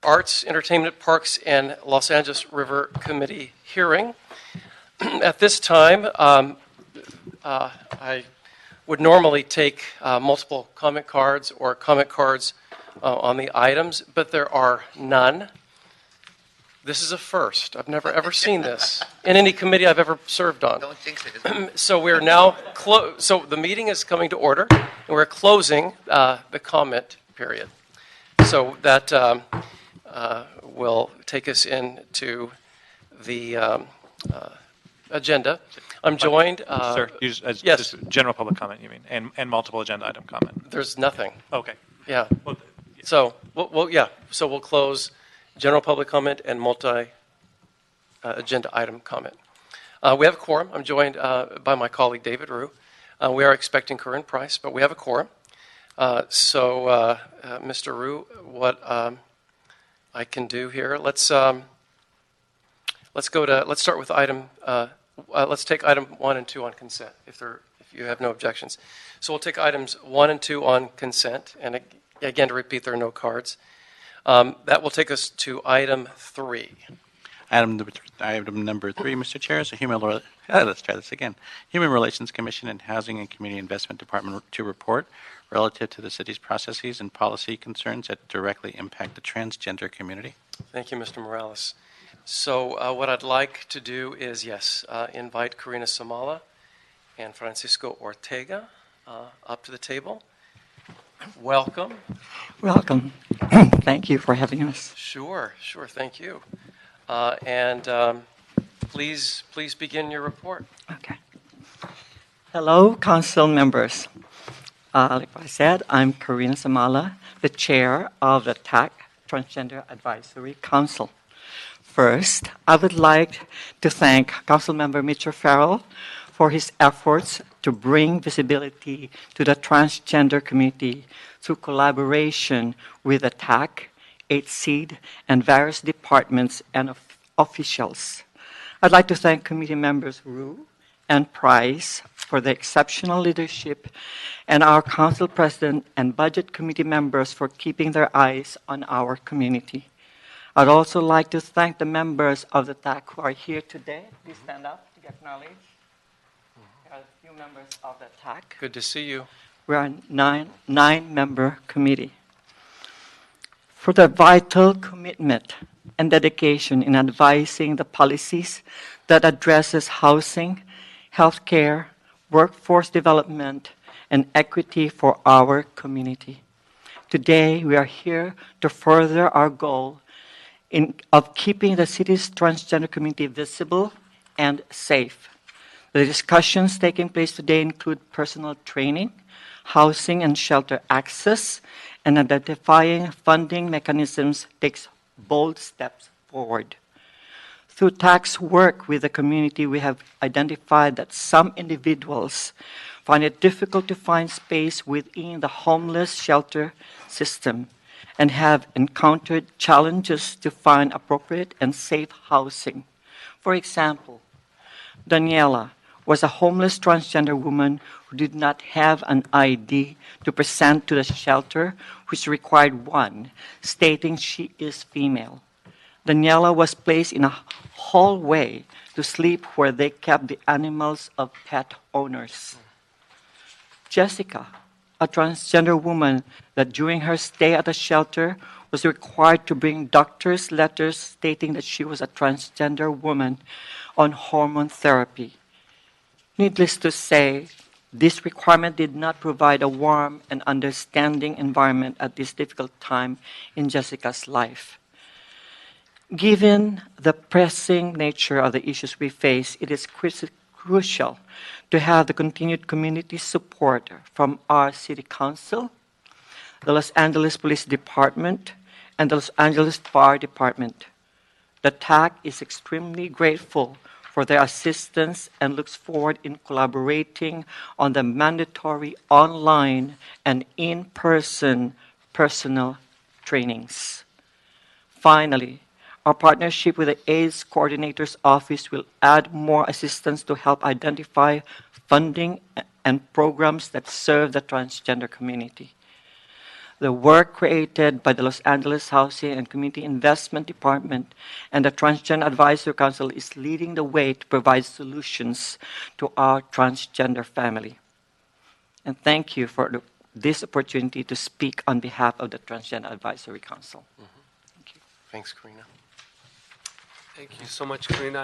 Arts, Entertainment, Parks, and Los Angeles River Committee hearing. At this time, I would normally take multiple comment cards or comment cards on the items, but there are none. This is a first. I've never ever seen this in any committee I've ever served on. Don't jinx it. So we're now so the meeting is coming to order, and we're closing the comment period. So that will take us into the agenda. I'm joined. Sir, yes. Just general public comment, you mean, and multiple agenda item comment. There's nothing. Okay. Yeah. Well, yeah. So we'll close general public comment and multi-agenda item comment. We have a quorum. I'm joined by my colleague David Rue. We are expecting Corinne Price, but we have a quorum. So, Mr. Rue, what I can do here? Let's start with item. Let's take item 1 and 2 on consent, if you have no objections. So we'll take items 1 and 2 on consent, and again, to repeat, there are no cards. That will take us to item 3. Item number 3, Mr. Chair, is a let's try this again. Human Relations Commission and Housing and Community Investment Department to report relative to the city's processes and policy concerns that directly impact the transgender community. Thank you, Mr. Morales. So what I'd like to do is, invite Karina Samala and Francisco Ortega up to the table. Welcome. Welcome. Thank you for having us. Sure. Thank you. Please begin your report. Okay. Hello, council members. Like I said, I'm Karina Samala, the chair of the TAC Transgender Advisory Council. First, I would like to thank Councilmember Mitchell Farrell for his efforts to bring visibility to the transgender community through collaboration with the TAC, 8SEED, and various departments and officials. I'd like to thank committee members Rue and Price for the exceptional leadership, and our council president and budget committee members for keeping their eyes on our community. I'd also like to thank the members of the TAC who are here today. Please stand up to get acknowledged. There are a few members of the TAC. Good to see you. We are a nine-member committee. For the vital commitment and dedication in advising the policies that addresses housing, healthcare, workforce development, and equity for our community. Today, we are here to further our goal of keeping the city's transgender community visible and safe. The discussions taking place today include personal training, housing and shelter access, and identifying funding mechanisms takes bold steps forward. Through TAC's work with the community, we have identified that some individuals find it difficult to find space within the homeless shelter system and have encountered challenges to find appropriate and safe housing. For example, Daniela was a homeless transgender woman who did not have an ID to present to the shelter, which required one, stating she is female. Daniela was placed in a hallway to sleep where they kept the animals of pet owners. Jessica, a transgender woman that during her stay at the shelter was required to bring doctor's letters stating that she was a transgender woman on hormone therapy. Needless to say, this requirement did not provide a warm and understanding environment at this difficult time in Jessica's life. Given the pressing nature of the issues we face, it is crucial to have the continued community support from our City Council, the Los Angeles Police Department, and the Los Angeles Fire Department. The TAC is extremely grateful for their assistance and looks forward in collaborating on the mandatory online and in-person personal trainings. Finally, our partnership with the AIDS Coordinator's Office will add more assistance to help identify funding and programs that serve the transgender community. The work created by the Los Angeles Housing and Community Investment Department and the Transgender Advisory Council is leading the way to provide solutions to our transgender family. And thank you for this opportunity to speak on behalf of the Transgender Advisory Council. Thank you. Thanks, Karina. Thank you so much, Karina.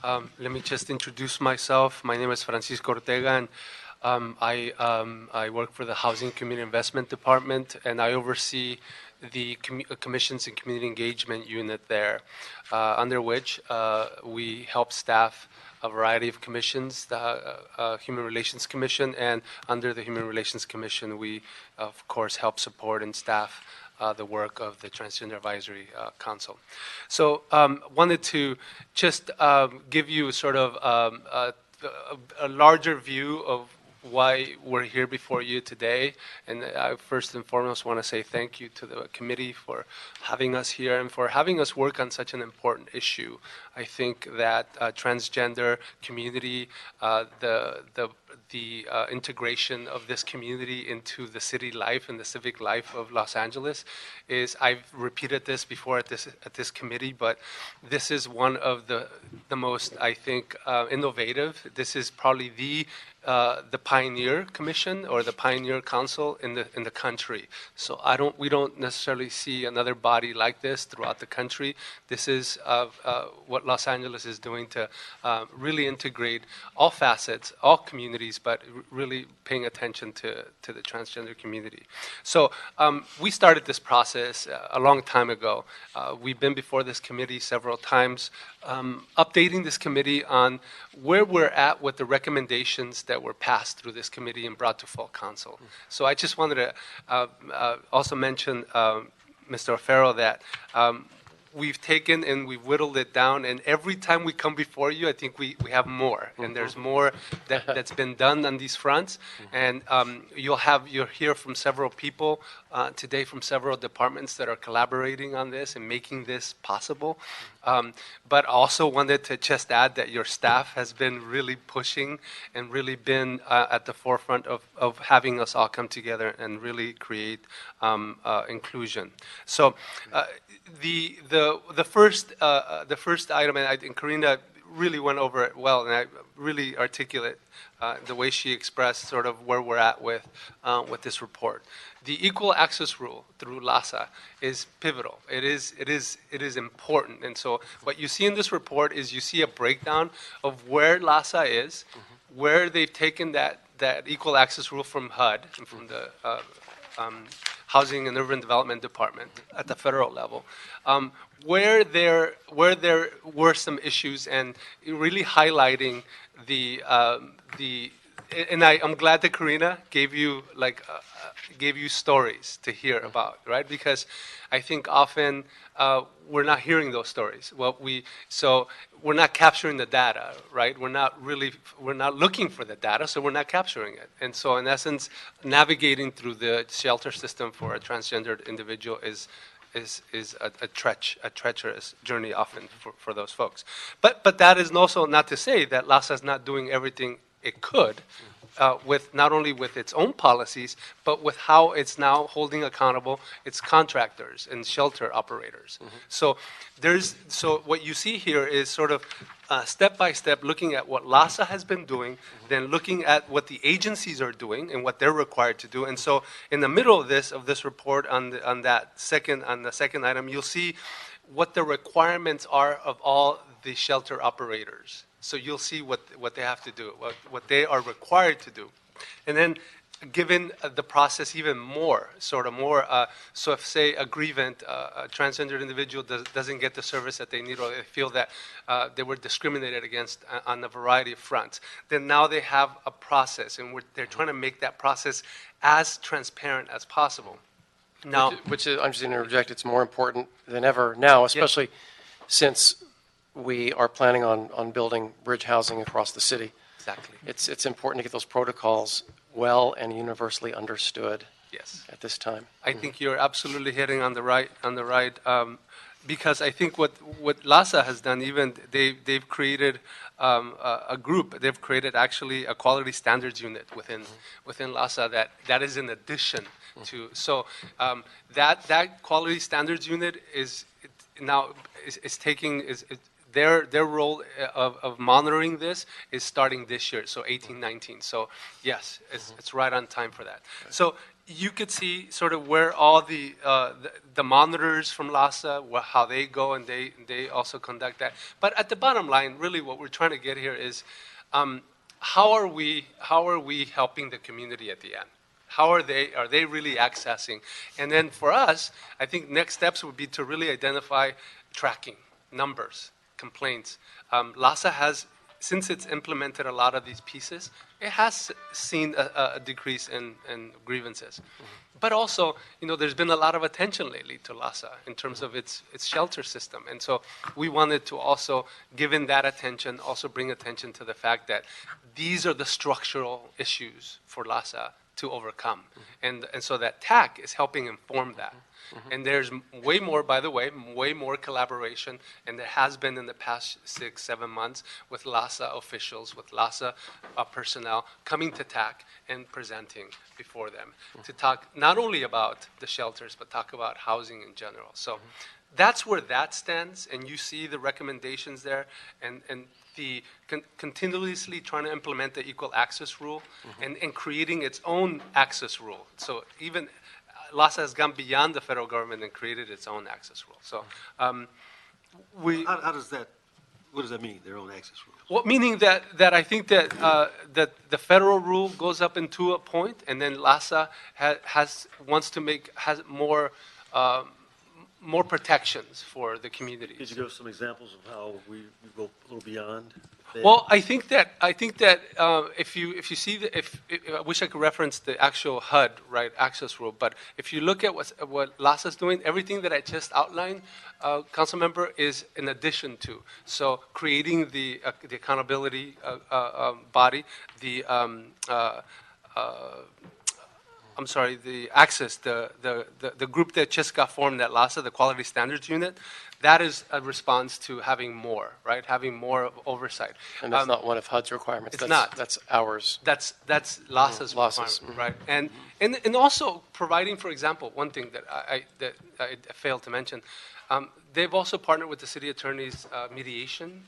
And let me just introduce myself. My name is Francisco Ortega, and I work for the Housing Community Investment Department, and I oversee the Commissions and Community Engagement Unit there, under which we help staff a variety of commissions, the Human Relations Commission, and under the Human Relations Commission, we, of course, help support and staff the work of the Transgender Advisory Council. So wanted to just give you sort of a larger view of why we're here before you today. And I first and foremost want to say thank you to the committee for having us here and for having us work on such an important issue. I think that transgender community, the integration of this community into the city life and the civic life of Los Angeles is, I've repeated this before at this committee, but this is one of the most, I think, innovative. This is probably the pioneer commission or the pioneer council in the country. So we don't necessarily see another body like this throughout the country. This is what Los Angeles is doing to really integrate all facets, all communities, but really paying attention to the transgender community. So we started this process a long time ago. We've been before this committee several times, updating this committee on where we're at with the recommendations that were passed through this committee and brought to full council. So I just wanted to also mention, Mr. O'Farrell, that we've taken and we've whittled it down, and every time we come before you, I think we have more, and there's more that's been done on these fronts, and you'll hear from several people today from several departments that are collaborating on this and making this possible. But also wanted to just add that your staff has been really pushing and really been at the forefront of having us all come together and really create inclusion. So the first item, and I think Karina really went over it well, and I really articulate the way she expressed sort of where we're at with this report. The equal access rule through LASA is pivotal. It is important. And so what you see in this report is you see a breakdown of where LASA is, where they've taken that equal access rule from HUD, and from the Housing and Urban Development Department at the federal level, where there were some issues, and really highlighting and I'm glad that Karina gave you stories to hear about, right? Because I think often we're not hearing those stories. So we're not capturing the data, right? We're not looking for the data, so we're not capturing it. And so in essence, navigating through the shelter system for a transgendered individual is a treacherous journey often for those folks. But that is also not to say that LASA is not doing everything it could, with not only with its own policies, but with how it's now holding accountable its contractors and shelter operators. So what you see here is sort of step by step looking at what LASA has been doing, then looking at what the agencies are doing and what they're required to do. And so in the middle of this report on the second item, you'll see what the requirements are of all the shelter operators. So you'll see what they have to do, what they are required to do. And then given the process even more, so if, say, a grievant, a transgender individual doesn't get the service that they need, or they feel that they were discriminated against on a variety of fronts, then now they have a process, and they're trying to make that process as transparent as possible. Now, Which is, I'm just going to interject, it's more important than ever now, especially since we are planning on building bridge housing across the city. exactly. It's important to get those protocols well and universally understood. Yes. At this time. I think you're absolutely hitting on the right, because I think what LASA has done, even they've created a group. They've created actually a quality standards unit within LASA that is in addition to. So that quality standards unit is taking their role of monitoring this is starting this year, so 18-19. So yes, it's right on time for that. So you could see sort of where all the monitors from LASA, how they go, and they also conduct that. But at the bottom line, really what we're trying to get here is how are we helping the community at the end? How are they really accessing? And then for us, I think next steps would be to really identify tracking, numbers, complaints. LASA has, since it's implemented a lot of these pieces, it has seen a decrease in grievances. But also, there's been a lot of attention lately to LASA in terms of its shelter system. And so we wanted to also, given that attention, also bring attention to the fact that these are the structural issues for LASA to overcome. And so that TAC is helping inform that. And there's way more, by the way, way more collaboration, and there has been in the past 6-7 months with LASA officials, with LASA personnel coming to TAC and presenting before them to talk not only about the shelters, but talk about housing in general. So that's where that stands, and you see the recommendations there, and the continuously trying to implement the equal access rule and creating its own access rule. So even LASA has gone beyond the federal government and created its own access rule. So How does that, what does that mean, their own access rules? well, meaning that I think that that the federal rule goes up into a point, and then LASA has more protections for the communities. Could you give us some examples of how we go a little beyond that? Well, I think that if you see I wish I could reference the actual HUD, right, access rule, but if you look at what LASA is doing, everything that I just outlined, council member, is in addition to. So creating the accountability body, the the access, the group that just got formed at LASA, the Quality Standards Unit, that is a response to having more, right? Having more oversight. And that's not one of HUD's requirements. It's not. That's ours. That's LASA's LASA's, requirement, right? And also providing, for example, one thing that I failed to mention, they've also partnered with the city attorney's mediation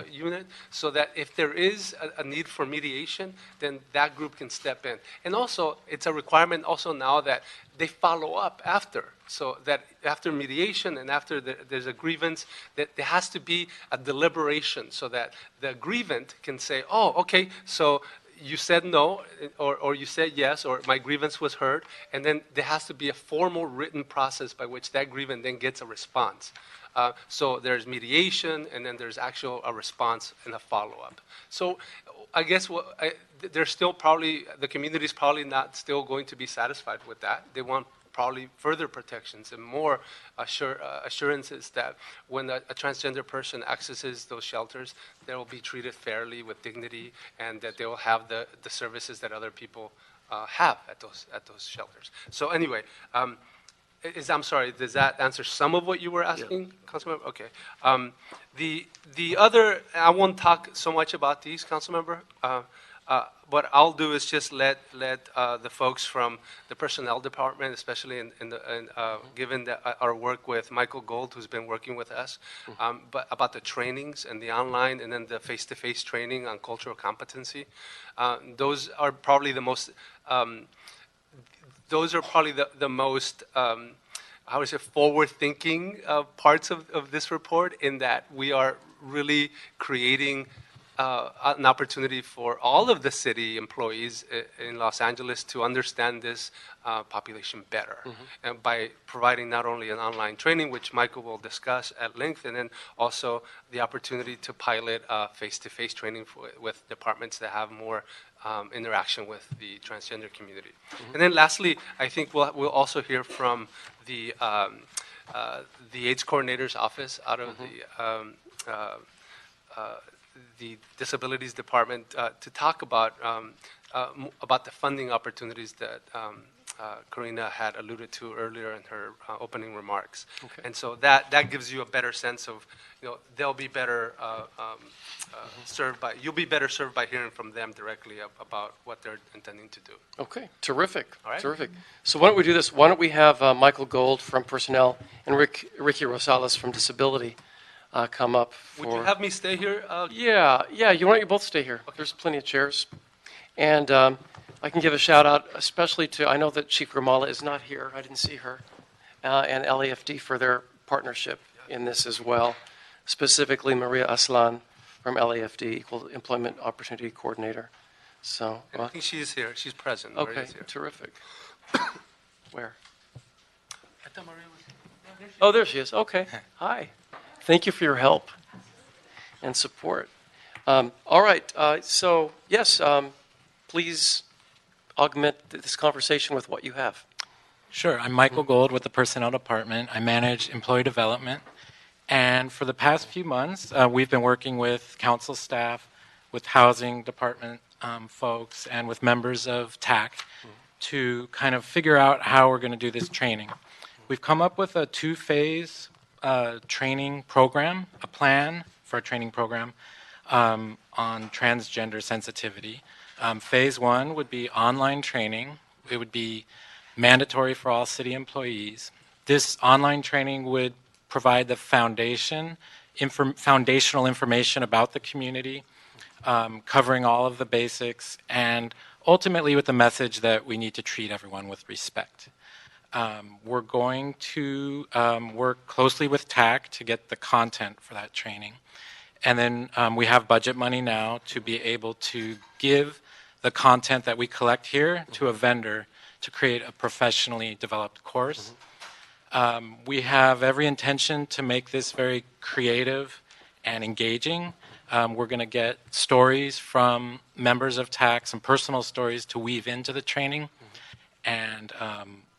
unit, so that if there is a need for mediation, then that group can step in. And also, it's a requirement also now that they follow up after, so that after mediation and after there's a grievance, that there has to be a deliberation, so that the grievant can say, oh, okay, so you said no, or you said yes, or my grievance was heard, and then there has to be a formal written process by which that grievant then gets a response. So there's mediation, and then there's a response and a follow-up. So I guess there's still probably, the community's probably not still going to be satisfied with that. They want probably further protections and more assurances that when a transgender person accesses those shelters, they will be treated fairly with dignity, and that they will have the services that other people have at those shelters. So anyway, I'm sorry, does that answer some of what you were asking, Councilmember? Okay. The other, I won't talk so much about these, Councilmember. What I'll do is just let the folks from the personnel department, especially given our work with Michael Gold, who's been working with us, but about the trainings and the online and then the face-to-face training on cultural competency. Those are probably the most. I would say forward-thinking parts of this report, in that we are really creating an opportunity for all of the city employees in Los Angeles to understand this population better, and by providing not only an online training, which Michael will discuss at length, and then also the opportunity to pilot face-to-face training with departments that have more interaction with the transgender community. And then lastly, I think we'll also hear from the AIDS coordinator's office out of the disabilities department to talk about the funding opportunities that Karina had alluded to earlier in her opening remarks. Okay. And so that gives you a better sense of, they'll be better served by, you'll be better served by hearing from them directly about what they're intending to do. Okay, terrific. All right. Terrific. So why don't we do this? Why don't we have Michael Gold from Personnel and Ricky Rosales from Disability come up for... Would you have me stay here? Yeah, why don't you both stay here? There's plenty of chairs. And I can give a shout out especially to, I know that Chief Grimala is not here, I didn't see her, and LAFD for their partnership in this as well, specifically Maria Aslan from LAFD, Equal Employment Opportunity Coordinator. So, I think she's here. She's present. okay, Maria's here. terrific. Where? Oh, there she is. Okay. Hi. Thank you for your help and support. All right. So, yes, please augment this conversation with what you have. Sure. I'm Michael Gold with the Personnel Department. I manage employee development. And for the past few months, we've been working with council staff, with housing department folks, and with members of TAC to kind of figure out how we're going to do this training. We've come up with a two-phase training program, a plan for a training program on transgender sensitivity. Phase one would be online training. It would be mandatory for all city employees. This online training would provide the foundational information about the community, covering all of the basics, and ultimately with the message that we need to treat everyone with respect. We're going to work closely with TAC to get the content for that training. And then we have budget money now to be able to give the content that we collect here to a vendor to create a professionally developed course. We have every intention to make this very creative and engaging. We're going to get stories from members of TAC, some personal stories to weave into the training. And,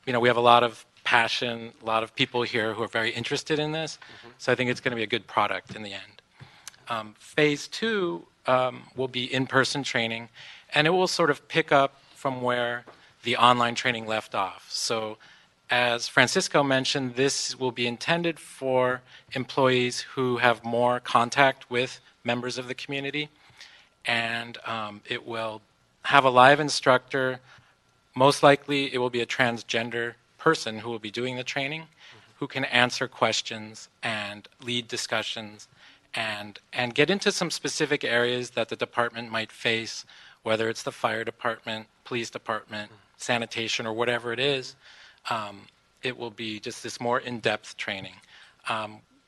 we have a lot of passion, a lot of people here who are very interested in this. So I think it's going to be a good product in the end. Phase two will be in-person training, and it will sort of pick up from where the online training left off. So as Francisco mentioned, this will be intended for employees who have more contact with members of the community, and it will have a live instructor. Most likely it will be a transgender person who will be doing the training, who can answer questions and lead discussions and get into some specific areas that the department might face, whether it's the fire department, police department, sanitation, or whatever it is. It will be just this more in-depth training.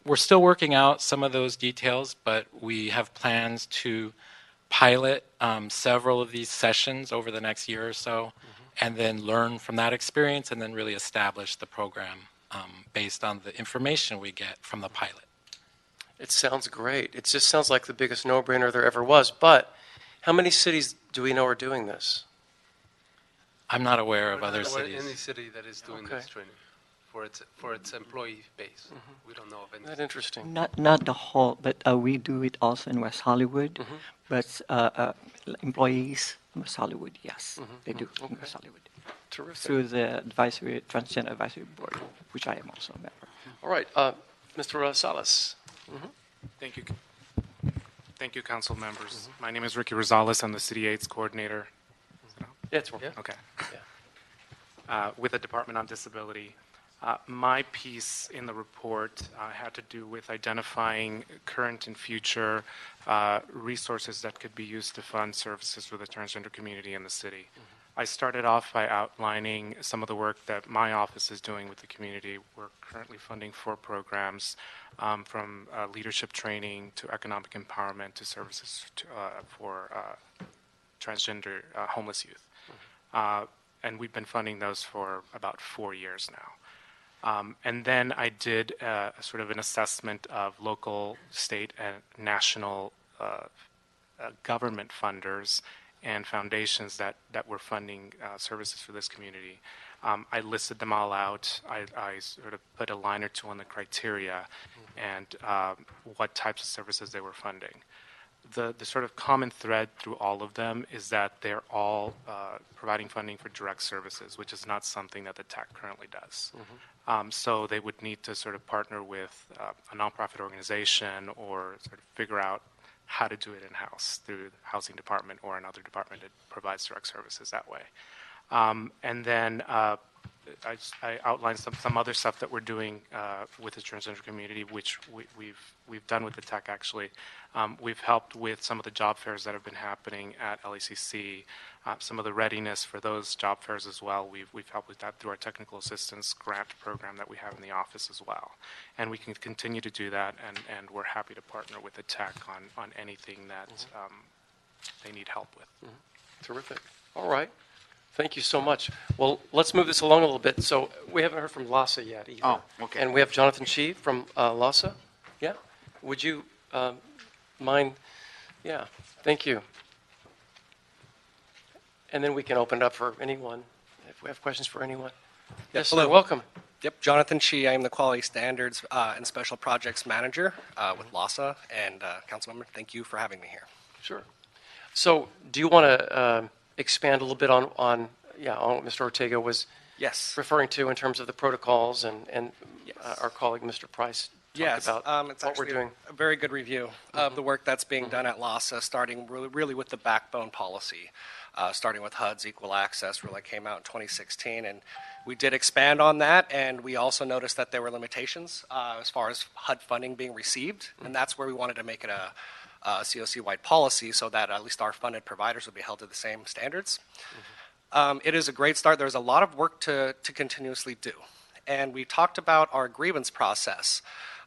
We're still working out some of those details, but we have plans to pilot several of these sessions over the next year or so, and then learn from that experience, and then really establish the program based on the information we get from the pilot. It sounds great. It just sounds like the biggest no-brainer there ever was. But how many cities do we know are doing this? I'm not aware of We're other not aware of cities. any city that is doing this training for its employee base. We don't know of any. Isn't that interesting? Not the whole, but we do it also in West Hollywood. But employees in West Hollywood, yes, they do in West Hollywood. Terrific. Through the Transgender Advisory Board, which I am also a member. All right, Mr. Rosales. Thank you. Thank you, council members. My name is Ricky Rosales. I'm the City AIDS Coordinator. Yeah, it's working. Okay. Yeah. With the Department on Disability. My piece in the report had to do with identifying current and future resources that could be used to fund services for the transgender community in the city. I started off by outlining some of the work that my office is doing with the community. We're currently funding 4 programs, from leadership training to economic empowerment to services for transgender homeless youth. And we've been funding those for about 4 years now. And then I did sort of an assessment of local, state, and national government funders and foundations that were funding services for this community. I listed them all out. I sort of put a line or two on the criteria and what types of services they were funding. the sort of common thread through all of them is that they're all providing funding for direct services, which is not something that the TAC currently does. So they would need to sort of partner with a nonprofit organization or sort of figure out how to do it in-house through the housing department or another department that provides direct services that way. And then I outlined some other stuff that we're doing with the transgender community, which we've done with the TAC actually. We've helped with some of the job fairs that have been happening at LACC, some of the readiness for those job fairs as well. We've helped with that through our technical assistance grant program that we have in the office as well. And we can continue to do that, and we're happy to partner with the TAC on anything that they need help with. Terrific. All right. Thank you so much. Well, let's move this along a little bit. So we haven't heard from LASA yet either. Oh, okay. And we have Jonathan Shee from LASA. Yeah? Would you mind? Yeah. Thank you. And then we can open it up for anyone, if we have questions for anyone. Yes, hello. sir. Welcome. Yep, Jonathan Shee. I am the Quality Standards and Special Projects Manager with LASA. And Councilmember, thank you for having me here. Sure. So do you want to expand a little bit on what Mr. Ortega was Yes. referring to in terms of the protocols and Yes. Our colleague, Mr. Price, talked Yes, about it's what we're actually doing. a very good review of the work that's being done at LASA, starting really with the backbone policy, starting with HUD's equal access rule that came out in 2016. And we did expand on that, and we also noticed that there were limitations as far as HUD funding being received, and that's where we wanted to make it a COC-wide policy so that at least our funded providers would be held to the same standards. It is a great start. There's a lot of work to continuously do. And we talked about our grievance process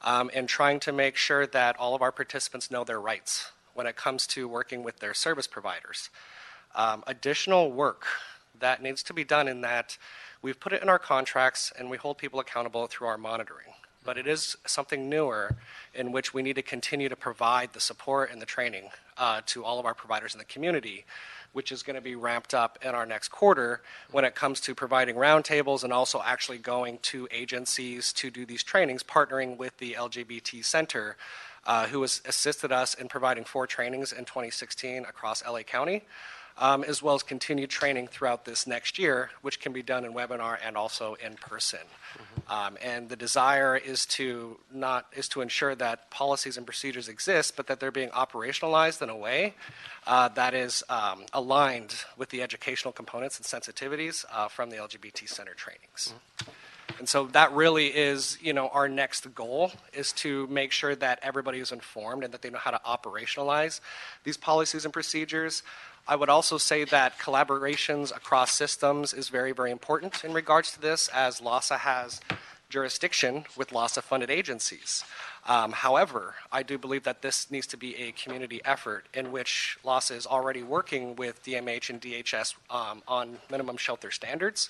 and trying to make sure that all of our participants know their rights when it comes to working with their service providers. Additional work that needs to be done in that we've put it in our contracts and we hold people accountable through our monitoring. But it is something newer in which we need to continue to provide the support and the training to all of our providers in the community, which is going to be ramped up in our next quarter when it comes to providing roundtables and also actually going to agencies to do these trainings, partnering with the LGBT Center, who has assisted us in providing 4 trainings in 2016 across LA County, as well as continued training throughout this next year, which can be done in webinar and also in person. And the desire is to ensure that policies and procedures exist, but that they're being operationalized in a way that is aligned with the educational components and sensitivities from the LGBT Center trainings. And so that really is, our next goal is to make sure that everybody is informed and that they know how to operationalize these policies and procedures. I would also say that collaborations across systems is very, very important in regards to this, as LASA has jurisdiction with LASA-funded agencies. However, I do believe that this needs to be a community effort in which LASA is already working with DMH and DHS on minimum shelter standards,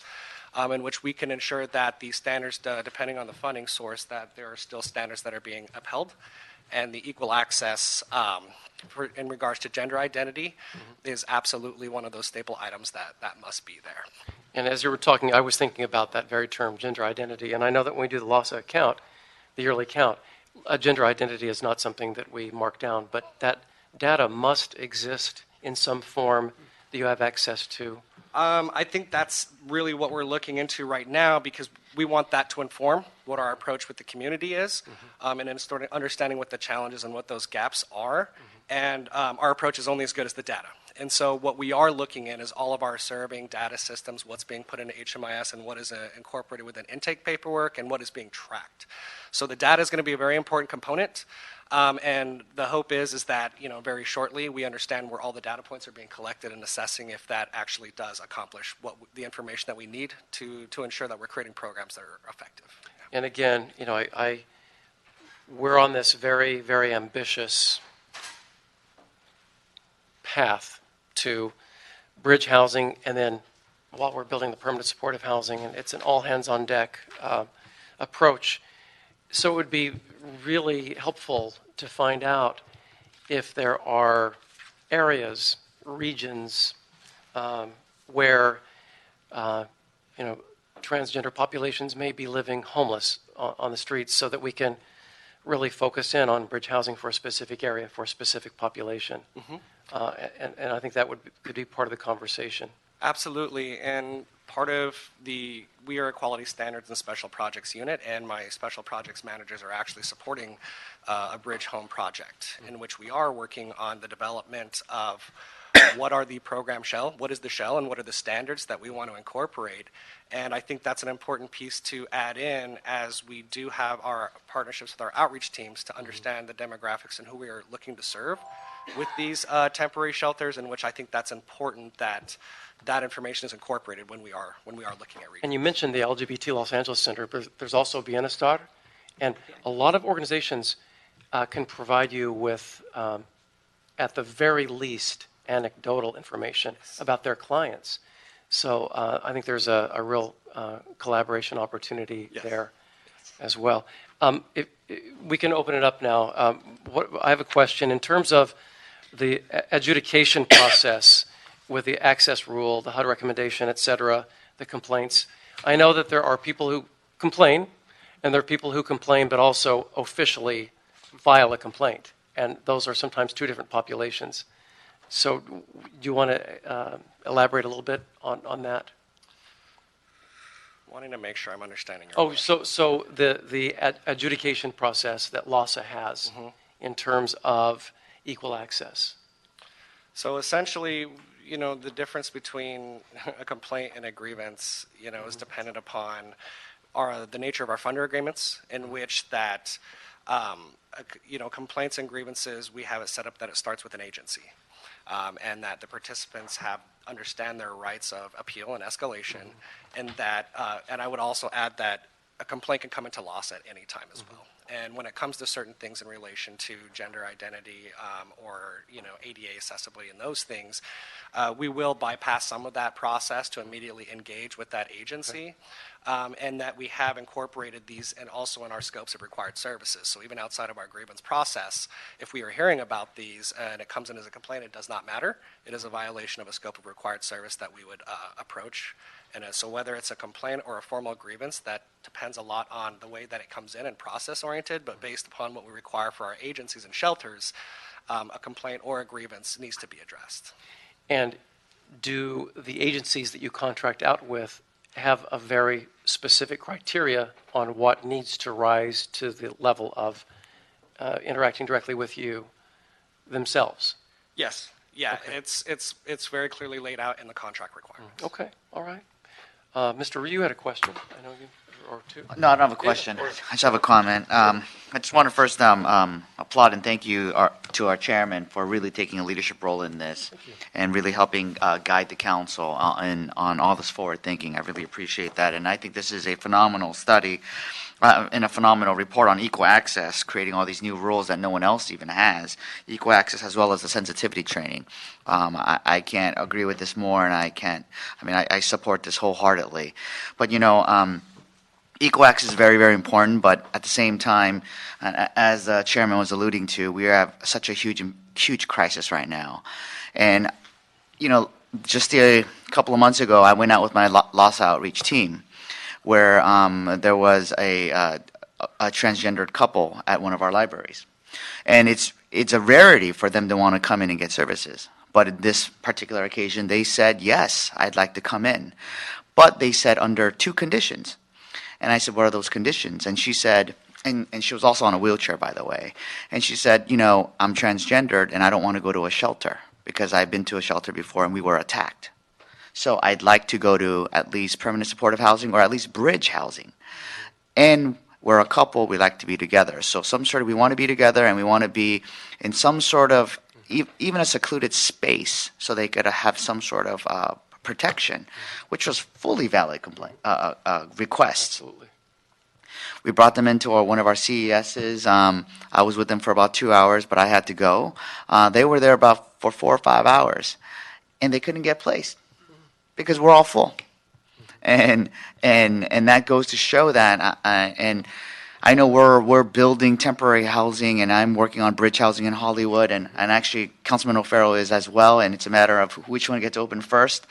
in which we can ensure that these standards, depending on the funding source, that there are still standards that are being upheld. And the equal access in regards to gender identity is absolutely one of those staple items that must be there. And as you were talking, I was thinking about that very term, gender identity. And I know that when we do the LASA account, the yearly count, gender identity is not something that we mark down, but that data must exist in some form that you have access to. I think that's really what we're looking into right now, because we want that to inform what our approach with the community is, and then understanding what the challenges and what those gaps are. And our approach is only as good as the data. And so what we are looking in is all of our serving data systems, what's being put into HMIS and what is incorporated within intake paperwork and what is being tracked. So the data is going to be a very important component. And the hope is that, very shortly we understand where all the data points are being collected and assessing if that actually does accomplish the information that we need to ensure that we're creating programs that are effective. And again, we're on this very, very ambitious path to bridge housing, and then while we're building the permanent supportive housing, and it's an all hands on deck approach. So it would be really helpful to find out if there are areas, regions where transgender populations may be living homeless on the streets, so that we can really focus in on bridge housing for a specific area, for a specific population. And I think that could be part of the conversation. Absolutely, and part of we are a quality standards and special projects unit, and my special projects managers are actually supporting a bridge home project in which we are working on the development of what are the program shell, what is the shell, and what are the standards that we want to incorporate. And I think that's an important piece to add in as we do have our partnerships with our outreach teams to understand the demographics and who we are looking to serve with these temporary shelters, in which I think that's important that that information is incorporated when we are looking at regions. And you mentioned the LGBT Los Angeles Center, but there's also Bienestar, and a lot of organizations can provide you with, at the very least, anecdotal information about their clients. So I think there's a real collaboration opportunity there as well. If we can open it up now. I have a question in terms of the adjudication process with the access rule, the HUD recommendation, et cetera, the complaints. I know that there are people who complain, and there are people who complain but also officially file a complaint. And those are sometimes two different populations. So do you want to elaborate a little bit on that? Wanting to make sure I'm understanding your question. So the adjudication process that LASA has in terms of equal access. So essentially, the difference between a complaint and a grievance, is dependent upon the nature of our funder agreements, in which that, complaints and grievances, we have it set up that it starts with an agency, and that the participants understand their rights of appeal and escalation, and that, and I would also add that a complaint can come into LASA at any time as well. And when it comes to certain things in relation to gender identity or ADA accessibility and those things, we will bypass some of that process to immediately engage with that agency, and that we have incorporated these and also in our scopes of required services. So even outside of our grievance process, if we are hearing about these and it comes in as a complaint, it does not matter. It is a violation of a scope of required service that we would approach. And so whether it's a complaint or a formal grievance, that depends a lot on the way that it comes in and process-oriented, but based upon what we require for our agencies and shelters, a complaint or a grievance needs to be addressed. And do the agencies that you contract out with have a very specific criteria on what needs to rise to the level of interacting directly with you themselves? Yes. Yeah, Okay. It's very clearly laid out in the contract requirements. Okay, all right. Mr. Ryu had a question. I know you, or two. No, I don't have a question. I just have a comment. I just want to first applaud and thank you to our chairman for really taking a leadership role in this and really helping guide the council on all this forward thinking. I really appreciate that. And I think this is a phenomenal study and a phenomenal report on equal access, creating all these new rules that no one else even has. Equal access as well as the sensitivity training. I can't agree with this more, and I support this wholeheartedly. But, equal access is very, very important, but at the same time, as the chairman was alluding to, we have such a huge crisis right now. And, just a couple of months ago, I went out with my LASA outreach team, where there was a transgendered couple at one of our libraries. And it's a rarity for them to want to come in and get services. But in this particular occasion, they said, yes, I'd like to come in. But they said under two conditions. And I said, what are those conditions? And she said, and she was also on a wheelchair, by the way. And she said, I'm transgendered and I don't want to go to a shelter because I've been to a shelter before and we were attacked. So I'd like to go to at least permanent supportive housing or at least bridge housing. And we're a couple, we like to be together. So we want to be together and we want to be in some sort of, even a secluded space so they could have some sort of protection, which was fully valid request. Absolutely. We brought them into one of our CESs. I was with them for about 2 hours, but I had to go. They were there for 4 or 5 hours, and they couldn't get placed because we're all full. And that goes to show that. And I know we're building temporary housing, and I'm working on bridge housing in Hollywood, and actually Councilman O'Farrell is as well, and it's a matter of which one gets open first.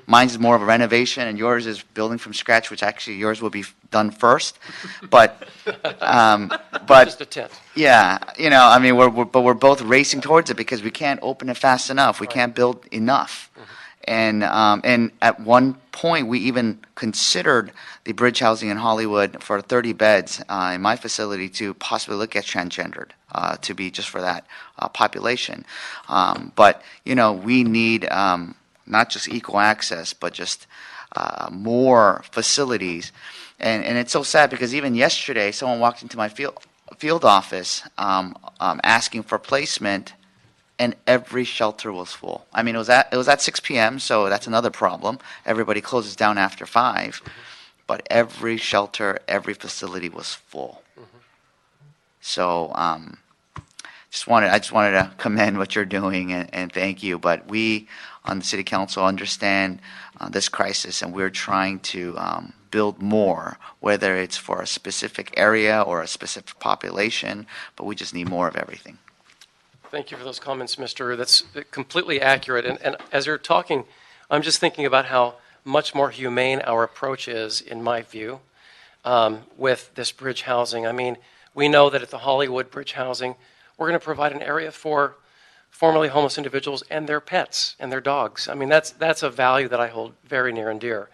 Mine's is more of a renovation, and yours is building from scratch, which actually yours will be done first. But Just a tent. yeah, I mean, we're both racing towards it because we can't open it fast enough. We can't build enough. And at one point, we even considered the bridge housing in Hollywood for 30 beds in my facility to possibly look at transgendered to be just for that population. But, we need not just equal access, but just more facilities. And it's so sad because even yesterday, someone walked into my field office asking for placement, and every shelter was full. I mean, it was at 6 p.m., so that's another problem. Everybody closes down after 5, but every shelter, every facility was full. So I just wanted to commend what you're doing and thank you. But we on the City Council understand this crisis, and we're trying to build more, whether it's for a specific area or a specific population, but we just need more of everything. Thank you for those comments, Mr. That's completely accurate. And as you're talking, I'm just thinking about how much more humane our approach is, in my view, with this bridge housing. I mean, we know that at the Hollywood Bridge Housing, we're going to provide an area for formerly homeless individuals and their pets and their dogs. I mean, that's a value that I hold very near and dear.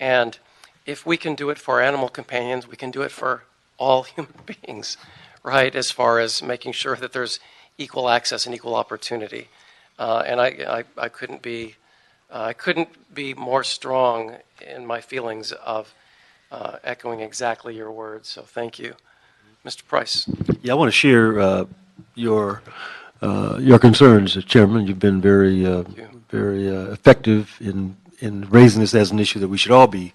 And if we can do it for animal companions, we can do it for all human beings, right, as far as making sure that there's equal access and equal opportunity. And I couldn't be more strong in my feelings of echoing exactly your words. So thank you. Mr. Price. Yeah, I want to share your concerns, Chairman. You've been very effective in raising this as an issue that we should all be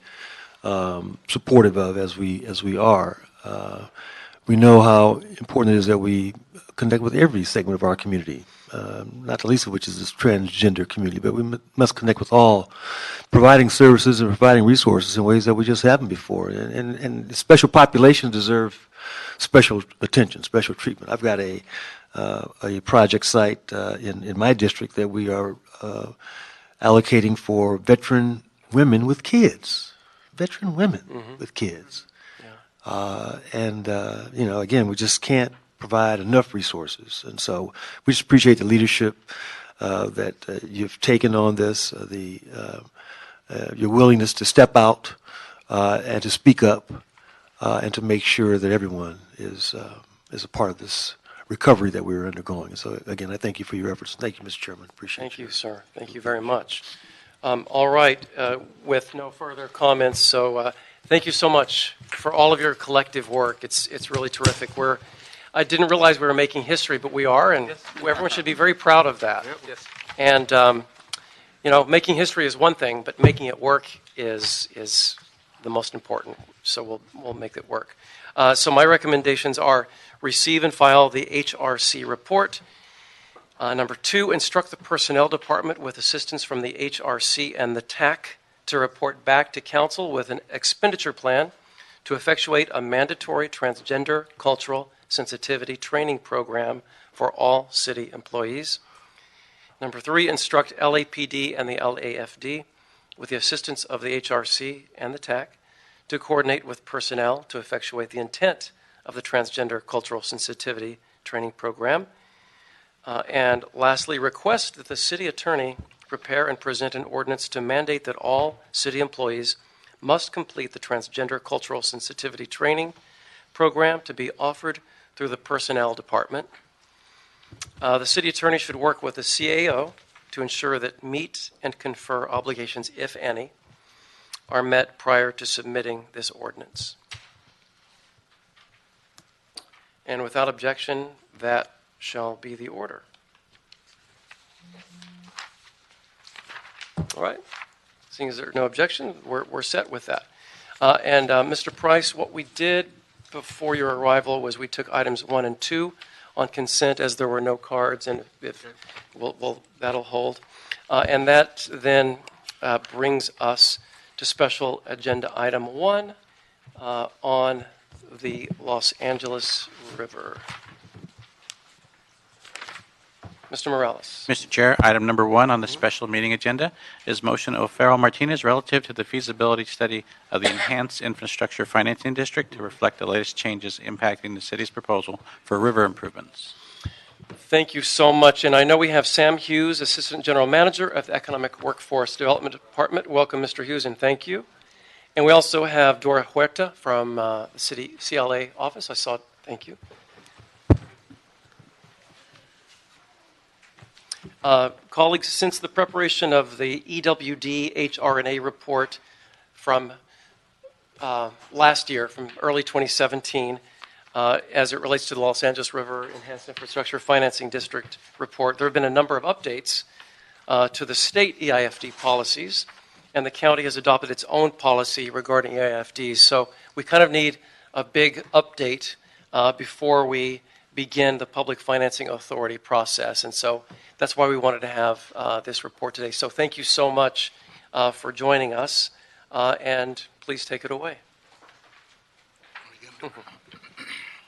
supportive of as we are. We know how important it is that we connect with every segment of our community, not the least of which is this transgender community, but we must connect with all, providing services and providing resources in ways that we just haven't before. And special populations deserve special attention, special treatment. I've got a project site in my district that we are allocating for veteran women with kids, with kids. Again, we just can't provide enough resources. And so we just appreciate the leadership that you've taken on this, your willingness to step out and to speak up and to make sure that everyone is a part of this recovery that we're undergoing. So again, I thank you for your efforts. Thank you, Mr. Chairman. Appreciate it. Thank you, sir. Thank you very much. All right, with no further comments, so thank you so much for all of your collective work. It's really terrific. I didn't realize we were making history, but we are, and everyone should be very proud of that. Yes. And making history is one thing, but making it work is the most important. So we'll make it work. So my recommendations are receive and file the HRC report. Number 2, instruct the Personnel Department with assistance from the HRC and the TAC to report back to Council with an expenditure plan to effectuate a mandatory transgender cultural sensitivity training program for all city employees. Number 3, instruct LAPD and the LAFD with the assistance of the HRC and the TAC to coordinate with personnel to effectuate the intent of the transgender cultural sensitivity training program. And lastly, request that the city attorney prepare and present an ordinance to mandate that all city employees must complete the transgender cultural sensitivity training program to be offered through the personnel department. The city attorney should work with the CAO to ensure that meet and confer obligations, if any, are met prior to submitting this ordinance. And without objection, that shall be the order. All right. Seeing as there's no objection, we're set with that. And Mr. Price, what we did before your arrival was we took items 1 and 2 on consent as there were no cards, and if that'll hold. And that then brings us to special agenda item 1 on the Los Angeles River. Mr. Morales. Mr. Chair, item number 1 on the special meeting agenda is motion O'Farrell Martinez relative to the feasibility study of the Enhanced Infrastructure Financing District to reflect the latest changes impacting the city's proposal for river improvements. Thank you so much. And I know we have Sam Hughes, Assistant General Manager of the Economic Workforce Development Department. Welcome, Mr. Hughes, and thank you. And we also have Dora Huerta from the City CLA office. Thank you. Colleagues, since the preparation of the EWD HRNA report from last year, from early 2017, as it relates to the Los Angeles River Enhanced Infrastructure Financing District report, there have been a number of updates to the state EIFD policies, and the county has adopted its own policy regarding EIFDs. So we kind of need a big update before we begin the Public Financing Authority process. And so that's why we wanted to have this report today. So thank you so much for joining us, and please take it away.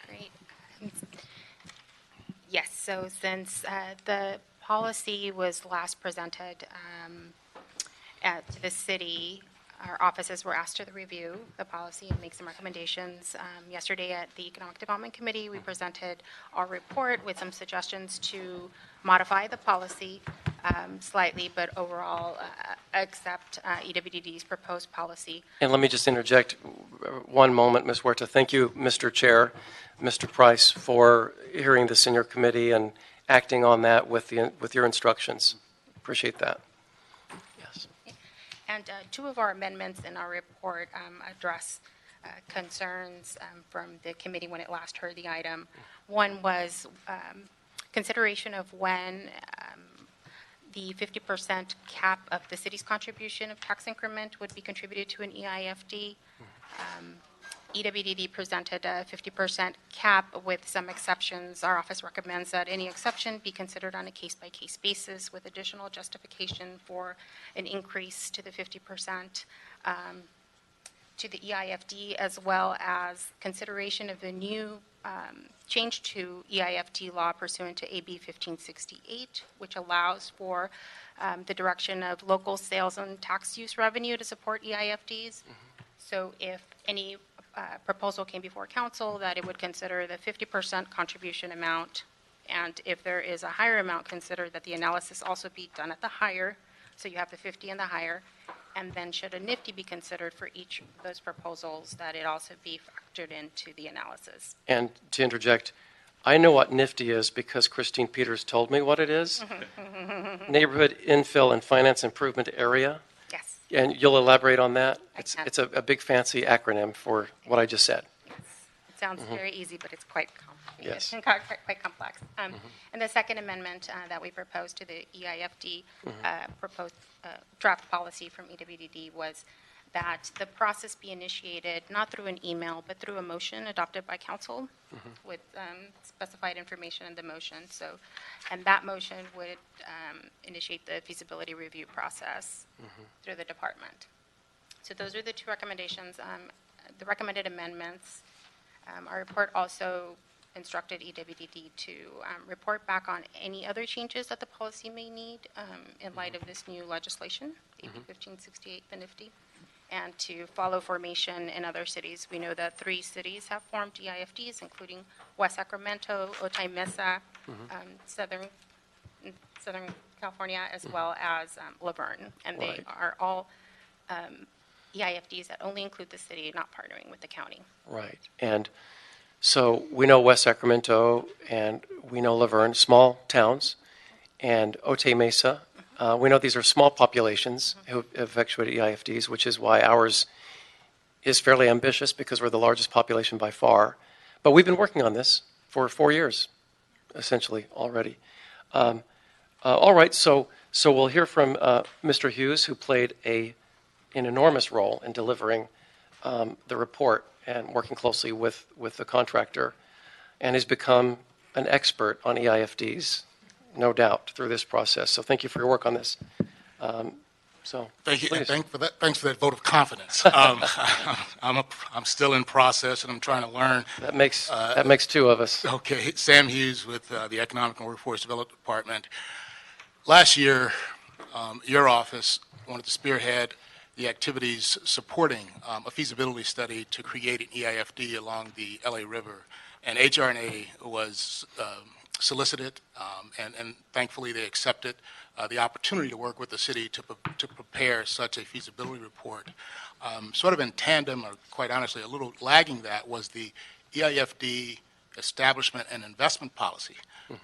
Great. Yes, so since the policy was last presented to the city, our offices were asked to review the policy and make some recommendations. Yesterday at the Economic Development Committee, we presented our report with some suggestions to modify the policy slightly, but overall accept EWDD's proposed policy. And let me just interject one moment, Ms. Huerta. Thank you, Mr. Chair, Mr. Price, for hearing this in your committee and acting on that with your instructions. Appreciate that. Yes. And two of our amendments in our report address concerns from the committee when it last heard the item. One was consideration of when the 50% cap of the city's contribution of tax increment would be contributed to an EIFD. EWDD presented a 50% cap with some exceptions. Our office recommends that any exception be considered on a case-by-case basis with additional justification for an increase to the 50% to the EIFD, as well as consideration of the new change to EIFD law pursuant to AB 1568, which allows for the direction of local sales and tax use revenue to support EIFDs. So if any proposal came before council, that it would consider the 50% contribution amount, and if there is a higher amount, consider that the analysis also be done at the higher, so you have the 50 and the higher, and then should a NIFTY be considered for each of those proposals, that it also be factored into the analysis. And to interject, I know what NIFTY is because Christine Peters told me what it is. Neighborhood Infill and Finance Improvement Area. Yes. And you'll elaborate on that? I can. It's a big fancy acronym for what I just said. Yes. It sounds very easy, but it's quite complicated. Yes. Quite complex. And the second amendment that we proposed to the EIFD proposed draft policy from EWDD was that the process be initiated not through an email, but through a motion adopted by council with specified information in the motion. So, and that motion would initiate the feasibility review process through the department. So those are the two recommendations. The recommended amendments. Our report also instructed EWDD to report back on any other changes that the policy may need in light of this new legislation, AB 1568, the NIFTY, and to follow formation in other cities. We know that 3 cities have formed EIFDs, including West Sacramento, Otay Mesa, Southern California, as well as Laverne. And they are all EIFDs that only include the city, not partnering with the county. Right. And so we know West Sacramento and we know Laverne, small towns, and Otay Mesa. We know these are small populations who have effectuated EIFDs, which is why ours is fairly ambitious because we're the largest population by far. But we've been working on this for 4 years, essentially, already. All right, so we'll hear from Mr. Hughes, who played an enormous role in delivering the report and working closely with the contractor, and has become an expert on EIFDs, no doubt, through this process. So thank you for your work on this. So Thank you, and please. thanks for that vote of confidence. I'm still in process, and I'm trying to learn. That makes two of us. Okay, Sam Hughes with the Economic and Workforce Development Department. Last year, your office wanted to spearhead the activities supporting a feasibility study to create an EIFD along the LA River, and HRNA was solicited, and thankfully they accepted the opportunity to work with the city to prepare such a feasibility report. Sort of in tandem, or quite honestly, a little lagging that, was the EIFD establishment and investment policy,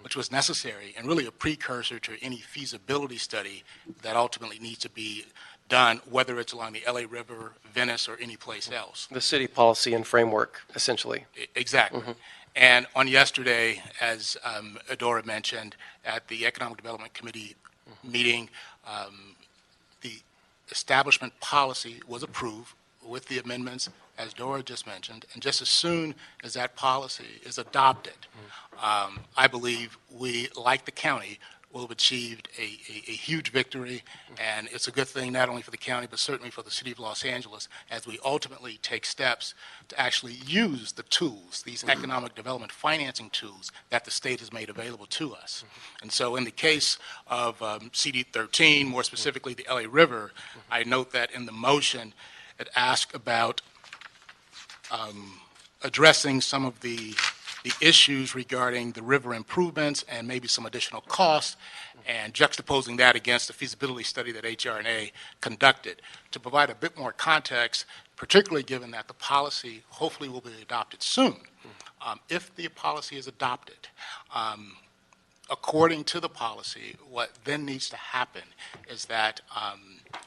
which was necessary and really a precursor to any feasibility study that ultimately needs to be done, whether it's along the LA River, Venice, or any place else. The city policy and framework, essentially. Exactly. And on yesterday, as Adora mentioned, at the Economic Development Committee meeting, the establishment policy was approved with the amendments, as Dora just mentioned, and just as soon as that policy is adopted, I believe we, like the county, will have achieved a huge victory, and it's a good thing not only for the county, but certainly for the city of Los Angeles, as we ultimately take steps to actually use the tools, these economic development financing tools that the state has made available to us. And so in the case of CD13, more specifically the LA River, I note that in the motion, it asked about addressing some of the issues regarding the river improvements and maybe some additional costs, and juxtaposing that against the feasibility study that HRNA conducted. To provide a bit more context, particularly given that the policy hopefully will be adopted soon, if the policy is adopted, according to the policy, what then needs to happen is that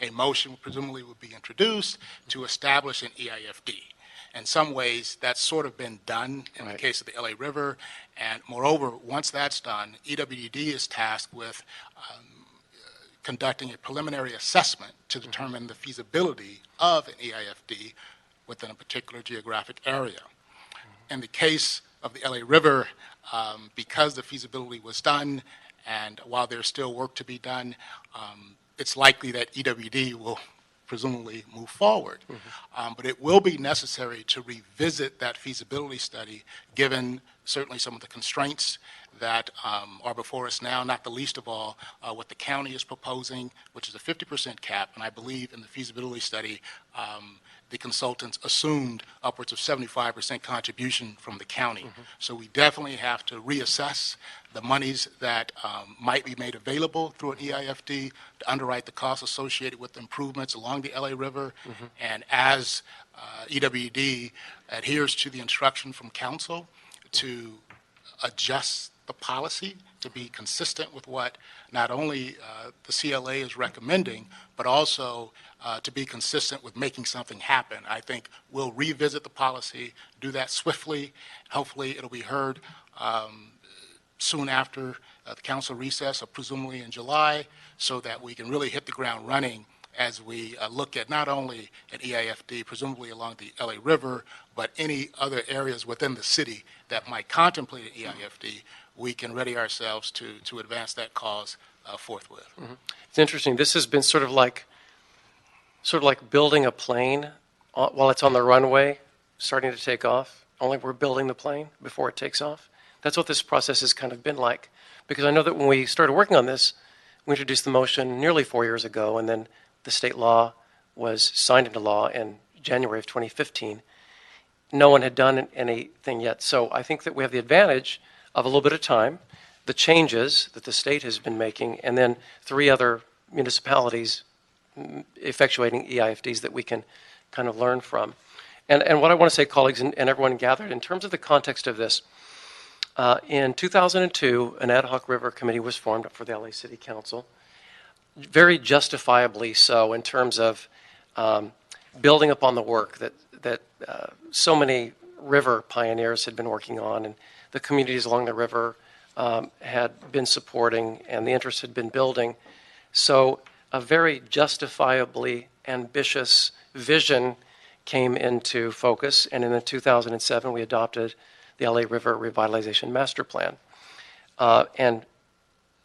a motion presumably would be introduced to establish an EIFD. In some ways, that's sort of been done in the case of the LA River, and moreover, once that's done, EWD is tasked with conducting a preliminary assessment to determine the feasibility of an EIFD within a particular geographic area. In the case of the LA River, because the feasibility was done, and while there's still work to be done, it's likely that EWD will presumably move forward. But it will be necessary to revisit that feasibility study, given certainly some of the constraints that are before us now, not the least of all what the county is proposing, which is a 50% cap, and I believe in the feasibility study, the consultants assumed upwards of 75% contribution from the county. So we definitely have to reassess the monies that might be made available through an EIFD to underwrite the costs associated with improvements along the LA River. And as EWD adheres to the instruction from council to adjust the policy to be consistent with what not only the CLA is recommending, but also to be consistent with making something happen. I think we'll revisit the policy, do that swiftly. Hopefully it'll be heard soon after the council recess, or presumably in July, so that we can really hit the ground running as we look at not only an EIFD, presumably along the LA River, but any other areas within the city that might contemplate an EIFD. We can ready ourselves to advance that cause forthwith. It's interesting. This has been sort of like building a plane while it's on the runway, starting to take off. Only we're building the plane before it takes off. That's what this process has kind of been like. Because I know that when we started working on this, we introduced the motion nearly 4 years ago, and then the state law was signed into law in January of 2015. No one had done anything yet. So I think that we have the advantage of a little bit of time, the changes that the state has been making, and then 3 other municipalities effectuating EIFDs that we can kind of learn from. And what I want to say, colleagues and everyone gathered, in terms of the context of this, in 2002, an ad hoc river committee was formed for the LA City Council, very justifiably so in terms of building upon the work that so many river pioneers had been working on, and the communities along the river had been supporting, and the interest had been building. So a very justifiably ambitious vision came into focus, and in 2007 we adopted the LA River Revitalization Master Plan. And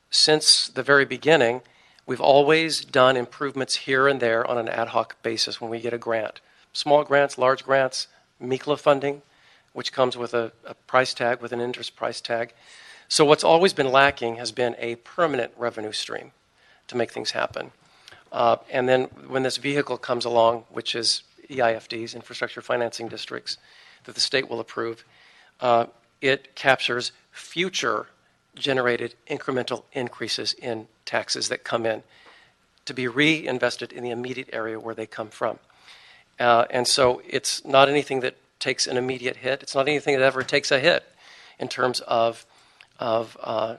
since the very beginning, We've always done improvements here and there on an ad hoc basis when we get a grant. Small grants, large grants, MECLA funding, which comes with a price tag, with an interest price tag. So what's always been lacking has been a permanent revenue stream to make things happen. And then when this vehicle comes along, which is EIFDs, Infrastructure Financing Districts, that the state will approve, it captures future generated incremental increases in taxes that come in to be reinvested in the immediate area where they come from. And so it's not anything that takes an immediate hit. It's not anything that ever takes a hit in terms of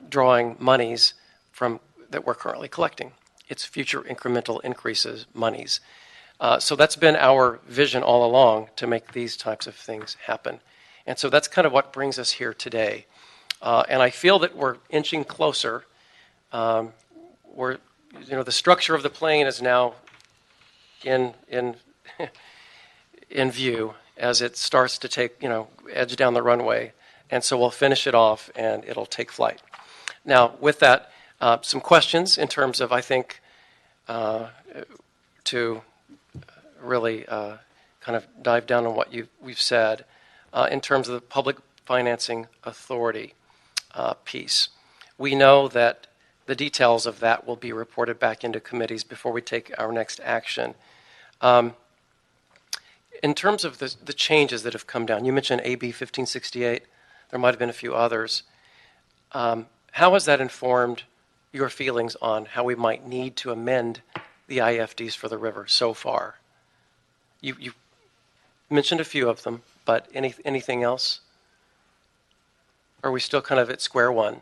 drawing monies from that we're currently collecting. It's future incremental increases, monies. So that's been our vision all along, to make these types of things happen. And so that's kind of what brings us here today. And I feel that we're inching closer. The structure of the plane is now in view as it starts to take, edge down the runway. And so we'll finish it off and it'll take flight. Now, with that, some questions in terms of, I think, to really kind of dive down on what we've said in terms of the Public Financing Authority piece. We know that the details of that will be reported back into committees before we take our next action. In terms of the changes that have come down, you mentioned AB 1568. There might have been a few others. How has that informed your feelings on how we might need to amend the IFDs for the river so far? You mentioned a few of them, but anything else? Or are we still kind of at square one?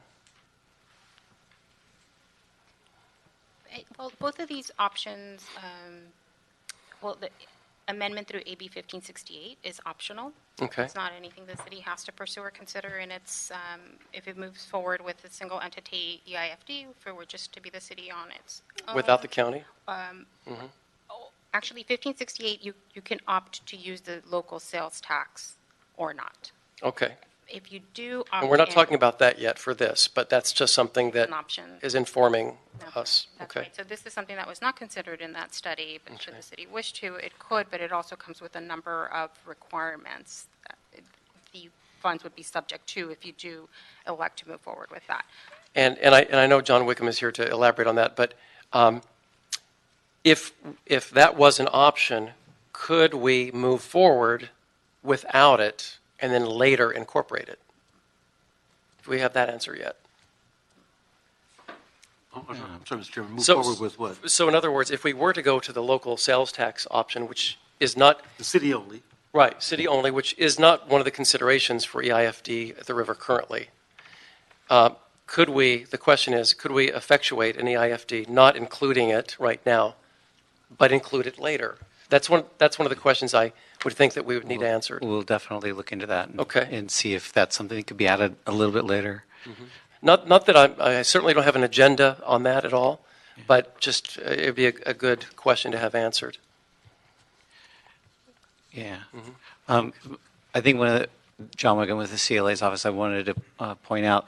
Well, both of these options, the amendment through AB 1568 is optional. Okay. It's not anything the city has to pursue or consider, and it's if it moves forward with a single entity EIFD, if it were just to be the city on its own. Without the county? Actually, 1568, you can opt to use the local sales tax or not. Okay. If you do opt And we're not in, talking about that yet for this, but that's just something that an option. is informing That's us. right. That's Okay. right. So this is something that was not considered in that study, but should Okay. the city wish to, it could, but it also comes with a number of requirements that the funds would be subject to if you do elect to move forward with that. And I know John Wickham is here to elaborate on that, but if that was an option, could we move forward without it and then later incorporate it? Do we have that answer yet? I'm sorry, Mr. Chairman, move So- forward with what? So in other words, if we were to go to the local sales tax option, which is not, The city only. right, city only, which is not one of the considerations for EIFD at the river currently, the question is, could we effectuate an EIFD, not including it right now, but include it later? That's one of the questions I would think that we would need answered. We'll definitely look into that Okay. and see if that's something that could be added a little bit later. Not that I certainly don't have an agenda on that at all, but just it'd be a good question to have answered. Yeah. I think John Wigan with the CLA's office, I wanted to point out,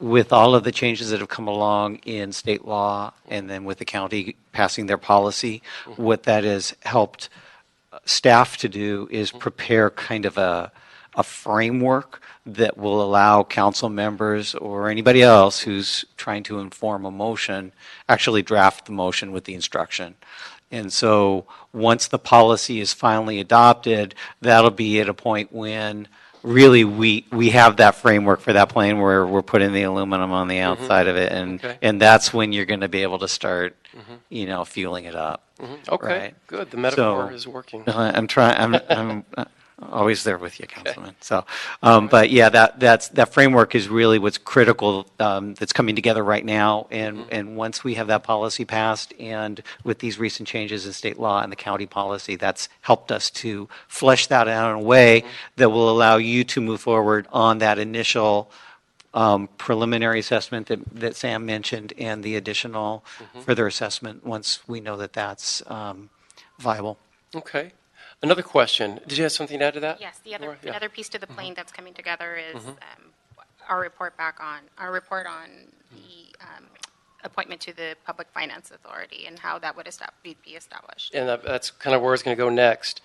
with all of the changes that have come along in state law and then with the county passing their policy, what that has helped staff to do is prepare kind of a framework that will allow council members or anybody else who's trying to inform a motion actually draft the motion with the instruction. And so once the policy is finally adopted, that'll be at a point when really we have that framework for that plane where we're putting the aluminum on the outside of it, Okay. and that's when you're going to be able to start fueling it up. Okay, Right. good. The metaphor So- is working. I'm trying. I'm always there with you, Councilman. So, but yeah, that framework is really what's critical. That's coming together right now, and once we have that policy passed, and with these recent changes in state law and the county policy, that's helped us to flesh that out in a way that will allow you to move forward on that initial preliminary assessment that Sam mentioned, and the additional further assessment once we know that that's viable. Okay. Another question. Did you have something to add to that? Yes, Laura? Yeah. another piece to the plane that's coming together is our report on the appointment to the Public Finance Authority and how that would be established. And that's kind of where it's going to go next.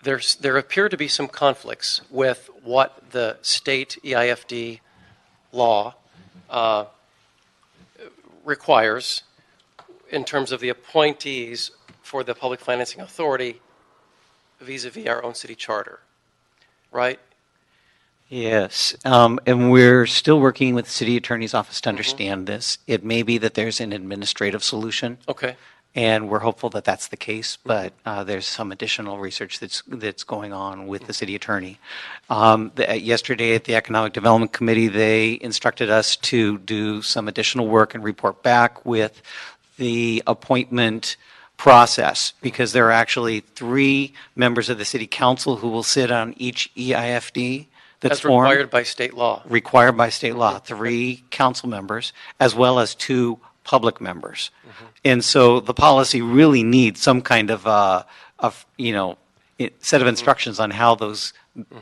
There appear to be some conflicts with what the state EIFD law requires in terms of the appointees for the Public Financing Authority vis-a-vis our own city charter, right? Yes, and we're still working with the city attorney's office to understand this. It may be that there's an administrative solution. Okay. And we're hopeful that that's the case, but there's some additional research that's going on with the city attorney. Yesterday at the Economic Development Committee, they instructed us to do some additional work and report back with the appointment process, because there are actually 3 members of the city council who will sit on each EIFD that's formed. Required by state law. Required by state law, 3 council members, as well as 2 public members. And so the policy really needs some kind of, set of instructions on how those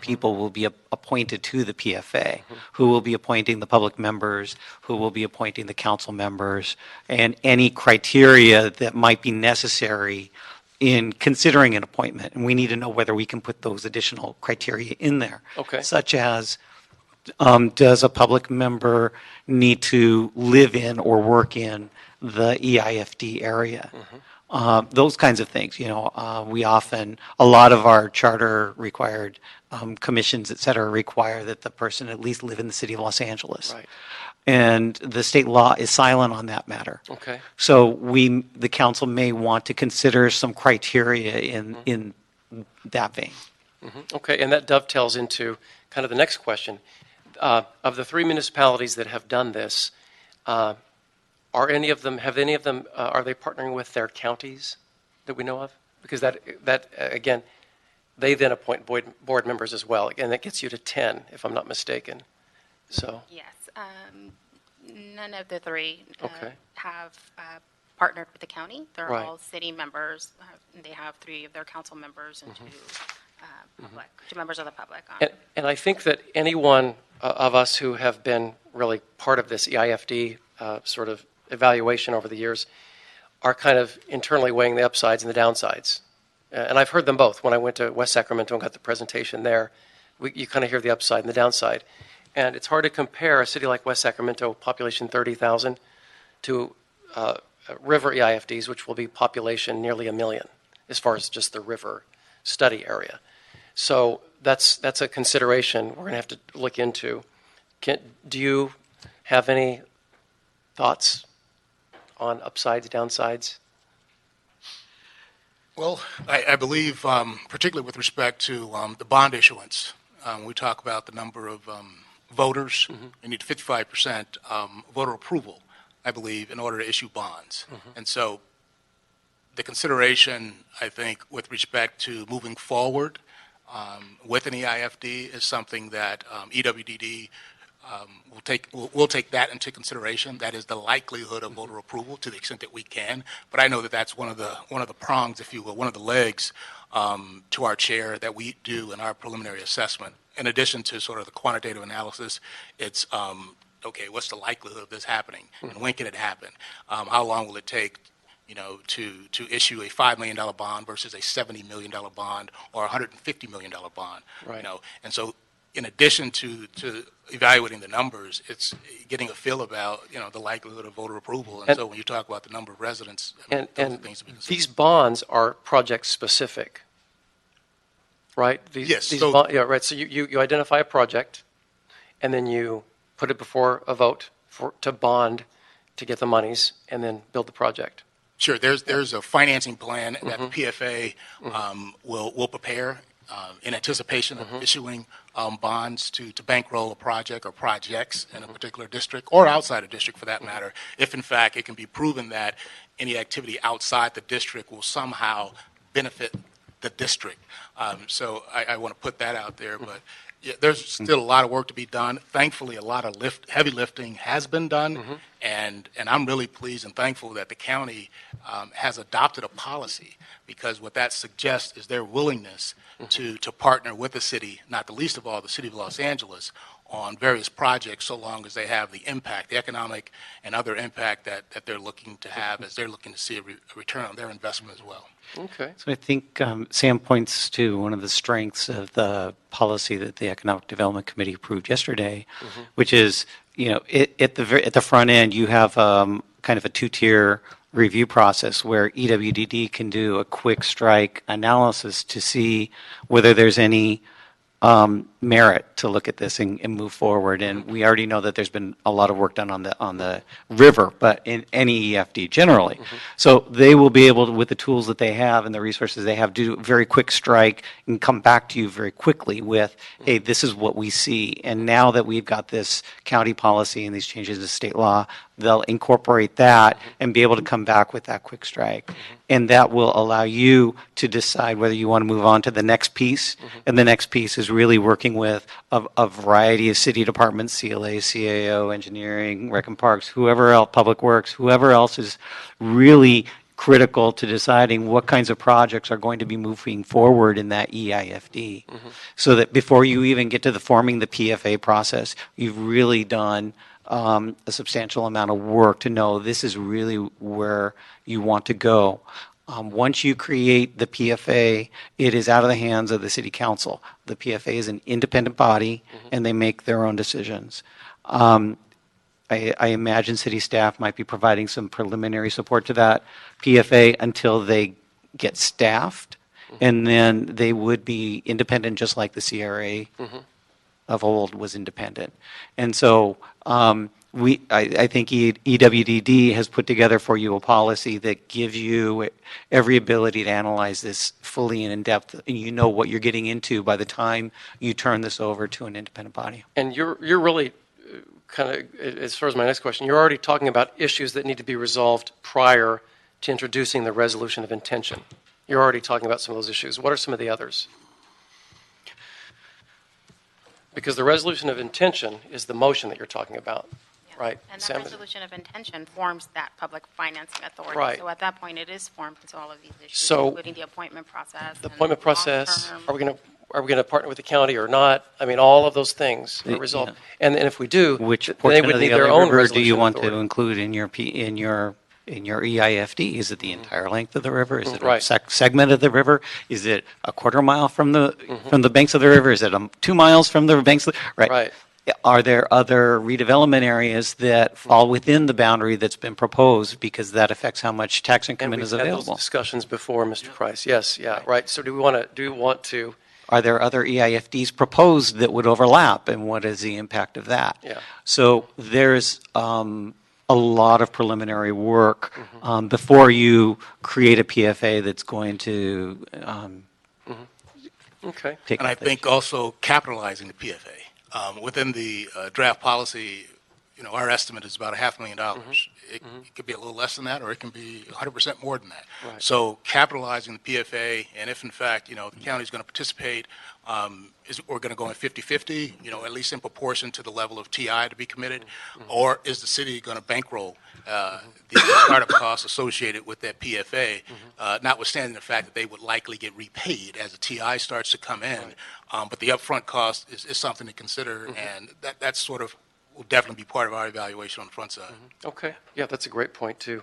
people will be appointed to the PFA, who will be appointing the public members, who will be appointing the council members, and any criteria that might be necessary in considering an appointment. And we need to know whether we can put those additional criteria in there. Okay. Such as, does a public member need to live in or work in the EIFD area? Those kinds of things. We often, a lot of our charter required commissions, et cetera, require that the person at least live in the city of Los Angeles. Right. And the state law is silent on that matter. Okay. So the council may want to consider some criteria in that vein. Okay, and that dovetails into kind of the next question. Of the 3 municipalities that have done this, are they partnering with their counties that we know of? Because that again, they then appoint board members as well, and that gets you to 10, if I'm not mistaken. So. Yes. None of the 3 Okay. have partnered with the county. They're Right. all city members. They have 3 of their council members and 2 members of the public. And I think that any one of us who have been really part of this EIFD sort of evaluation over the years are kind of internally weighing the upsides and the downsides. And I've heard them both. When I went to West Sacramento and got the presentation there, you kind of hear the upside and the downside. And it's hard to compare a city like West Sacramento, population 30,000, to river EIFDs, which will be population nearly 1 million, as far as just the river study area. So that's a consideration we're going to have to look into. Do you have any thoughts on upsides, downsides? Well, I believe, particularly with respect to the bond issuance, we talk about the number of voters. You need 55% voter approval, I believe, in order to issue bonds. And so the consideration, I think, with respect to moving forward with an EIFD is something that EWDD will take that into consideration. That is the likelihood of voter approval to the extent that we can. But I know that that's one of the prongs, if you will, one of the legs to our chair that we do in our preliminary assessment. In addition to sort of the quantitative analysis, it's okay, what's the likelihood of this happening, and when can it happen? How long will it take, to issue a $5 million bond versus a $70 million bond or a $150 million bond? Right. And so, in addition to evaluating the numbers, it's getting a feel about the likelihood of voter approval. And so, when you talk about the number of residents, those are things to be considered. These bonds are project specific, right? Yes. Yeah, right. So you identify a project, and then you put it before a vote to bond to get the monies, and then build the project. Sure. There's a financing plan that the PFA will prepare in anticipation of issuing bonds to bankroll a project or projects in a particular district or outside a district for that matter, if in fact it can be proven that any activity outside the district will somehow benefit the district. So I want to put that out there, but yeah, there's still a lot of work to be done. Thankfully, a lot of heavy lifting has been done, and I'm really pleased and thankful that the county has adopted a policy, because what that suggests is their willingness to partner with the city, not the least of all the city of Los Angeles, on various projects so long as they have the impact, the economic and other impact that they're looking to have as they're looking to see a return on their investment as well. Okay. So I think Sam points to one of the strengths of the policy that the Economic Development Committee approved yesterday, which is, at the front end, you have kind of a two-tier review process where EWDD can do a quick strike analysis to see whether there's any merit to look at this and move forward. And we already know that there's been a lot of work done on the river, but in any EFD generally. So they will be able to, with the tools that they have and the resources they have, do a very quick strike and come back to you very quickly with, hey, this is what we see. And now that we've got this county policy and these changes to state law, they'll incorporate that and be able to come back with that quick strike. And that will allow you to decide whether you want to move on to the next piece. And the next piece is really working with a variety of city departments, CLA, CAO, engineering, rec and parks, whoever else, public works, whoever else is really critical to deciding what kinds of projects are going to be moving forward in that EIFD. So that before you even get to the forming the PFA process, you've really done a substantial amount of work to know this is really where you want to go. Once you create the PFA, it is out of the hands of the city council. The PFA is an independent body, and they make their own decisions. I imagine city staff might be providing some preliminary support to that PFA until they get staffed, and then they would be independent just like the CRA of old was independent. And so I think EWDD has put together for you a policy that gives you every ability to analyze this fully and in depth, and you know what you're getting into by the time you turn this over to an independent body. And you're really kind of, as far as my next question, you're already talking about issues that need to be resolved prior to introducing the resolution of intention. You're already talking about some of those issues. What are some of the others? Because the resolution of intention is the motion that you're talking about, right? And Sam? that resolution of intention forms that public financing authority. Right. So at that point, it is formed into all of these issues, So, including the appointment process. The and appointment process, long-term. are we going to partner with the county or not? I mean, all of those things are resolved. And if we do, Which they portion would of need the their LA own River do resolution you want to authority. include in your EIFD? Is it the entire length of the river? Is it Right. a segment of the river? Is it a quarter mile from the banks of the river? Is it 2 miles from the banks? Right. Are there other redevelopment areas that fall within the boundary that's been proposed because that affects how much tax And increment we've is had available? those discussions before, Mr. Price. Yes, yeah, right. So do we want to, Are there other EIFDs proposed that would overlap, and what is the impact of that? Yeah. So there's a lot of preliminary work before you create a PFA that's going to okay. take And I effect. think also capitalizing the PFA. Within the draft policy, our estimate is about $500,000. It could be a little less than that, or it can be 100% more than that. Right. So capitalizing the PFA, and if in fact, the county is going to participate, we're going to go in 50-50, at least in proportion to the level of TI to be committed, or is the city going to bankroll the startup costs associated with that PFA, notwithstanding the fact that they would likely get repaid as the TI starts to come in. But the upfront cost is something to consider, and that's sort of will definitely be part of our evaluation on the front side. Okay. Yeah, that's a great point, too.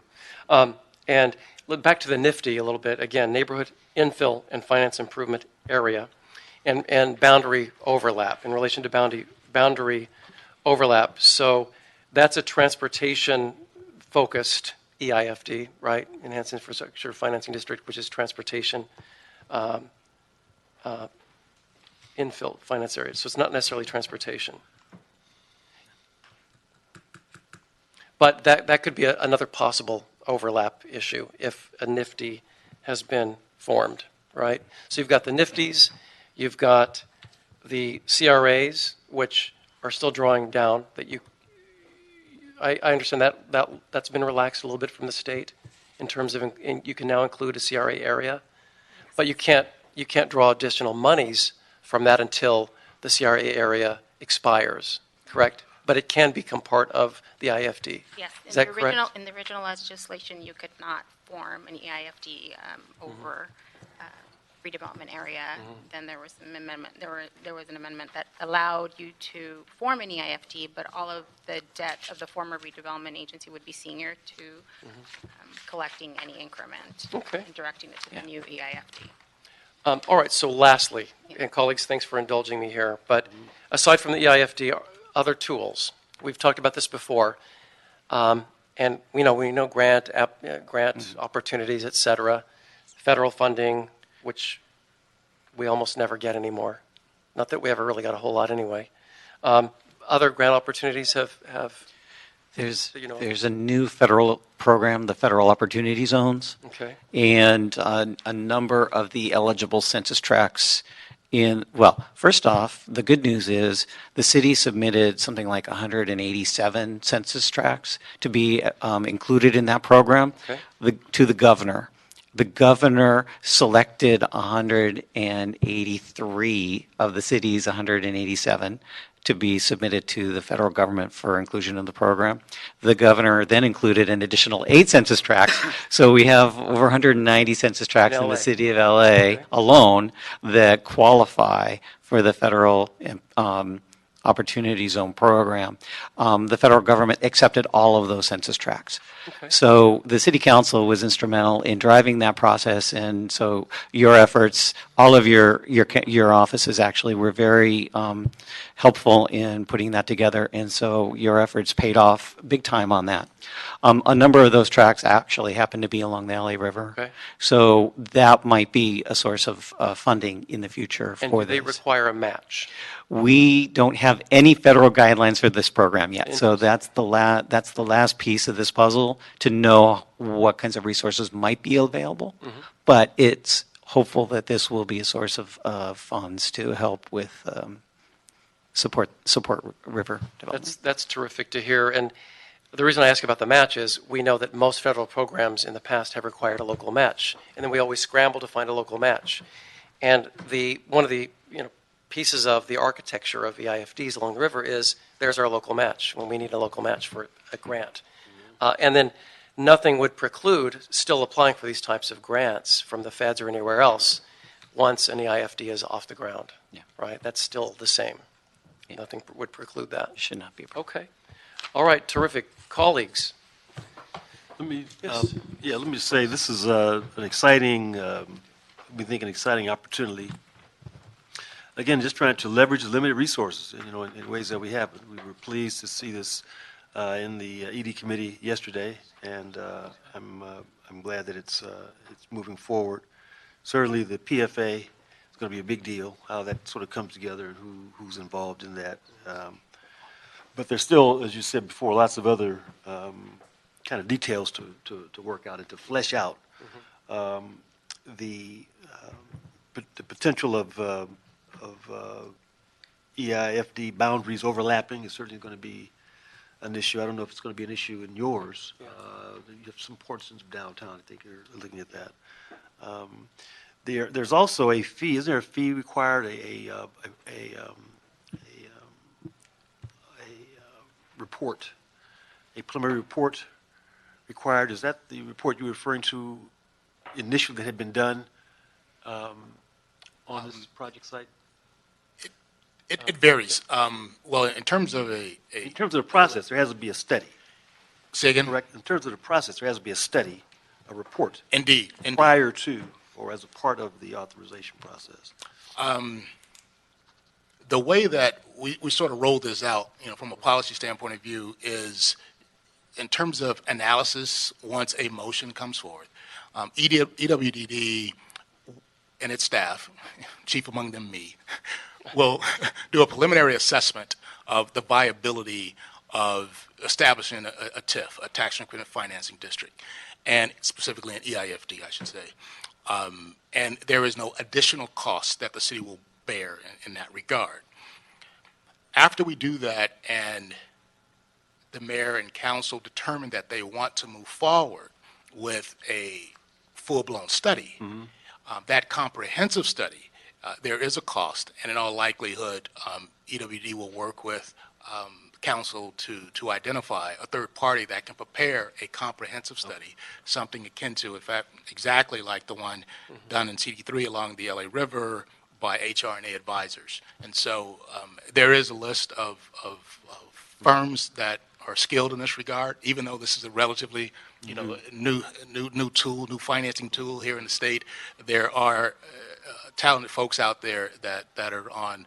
And back to the NIFTY a little bit. Again, neighborhood infill and finance improvement area and boundary overlap in relation to boundary overlap. So that's a transportation-focused EIFD, right? Enhanced Infrastructure Financing District, which is transportation infill finance areas. So it's not necessarily transportation. But that could be another possible overlap issue if a NIFTY has been formed, right? So you've got the NIFTYs, you've got the CRAs, which are still drawing down. I understand that's been relaxed a little bit from the state in terms of you can now include a CRA area, but you can't draw additional monies from that until the CRA area expires, correct? But it can become part of the IFD. Yes. Is that correct? In the original legislation, you could not form an EIFD over redevelopment area, then there was an amendment. There was an amendment that allowed you to form an EIFD, but all of the debt of the former redevelopment agency would be senior to collecting any increment Okay. and directing it to the new EIFD. All right, so lastly, and colleagues, thanks for indulging me here, but aside from the EIFD, other tools, we've talked about this before, and we know grant opportunities, et cetera, federal funding, which we almost never get anymore. Not that we ever really got a whole lot anyway. Other grant opportunities have There's a new federal program, the Federal Opportunity Zones. Okay. And a number of the eligible census tracts first off, the good news is the city submitted something like 187 census tracts to be included in that program to the governor. The governor selected 183 of the city's 187 to be submitted to the federal government for inclusion in the program. The governor then included an additional 8 census tracts, so we have over 190 census tracts in the city of LA alone that qualify for the federal Opportunity Zone program. The federal government accepted all of those census tracts. Okay. So the city council was instrumental in driving that process, and so your efforts, all of your offices actually were very helpful in putting that together, and so your efforts paid off big time on that. A number of those tracks actually happen to be along the LA River, Okay. so that might be a source of funding in the future And for do they this. require a match? We don't have any federal guidelines for this program yet, so that's the last piece of this puzzle to know what kinds of resources might be available. But it's hopeful that this will be a source of funds to help with support river development. That's terrific to hear. And the reason I ask about the match is we know that most federal programs in the past have required a local match, and then we always scramble to find a local match. And one of the pieces of the architecture of the IFDs along the river is there's our local match when we need a local match for a grant. And then nothing would preclude still applying for these types of grants from the feds or anywhere else once an EIFD is off the ground. Yeah. Right? That's still the same. Yeah. Nothing would preclude that. Should not be a problem. Okay. All right. Terrific. Colleagues. Let me, Yes. let me say this is an exciting, we think an exciting opportunity. Again, just trying to leverage the limited resources, in ways that we have. We were pleased to see this in the ED committee yesterday, and I'm glad that it's moving forward. Certainly, the PFA is going to be a big deal. How that sort of comes together and who's involved in that. But there's still, as you said before, lots of other kind of details to work out and to flesh out. The potential of EIFD boundaries overlapping is certainly going to be an issue. I don't know if it's going to be an issue in yours. You have some portions of downtown. I think you're looking at that. There's also a fee. Isn't there a fee required? A report, a preliminary report required. Is that the report you were referring to initially that had been done on this project site? It varies. Well, in terms of In terms of the process, there has to be a study. Say again? Correct. In terms of the process, there has to be a study, a report. Indeed. Prior to or as a part of the authorization process. The way that we sort of roll this out, from a policy standpoint of view, is in terms of analysis once a motion comes forward. EWDD and its staff, chief among them me, will do a preliminary assessment of the viability of establishing a TIF, a tax increment financing district, and specifically an EIFD, I should say. And there is no additional cost that the city will bear in that regard. After we do that and the mayor and council determine that they want to move forward with a full-blown study, that comprehensive study, there is a cost, and in all likelihood, EWD will work with council to identify a third party that can prepare a comprehensive study, something akin to, in fact, exactly like the one done in CD3 along the LA River by HRNA advisors. And so there is a list of firms that are skilled in this regard, even though this is a relatively new tool, new financing tool here in the state. There are talented folks out there that are on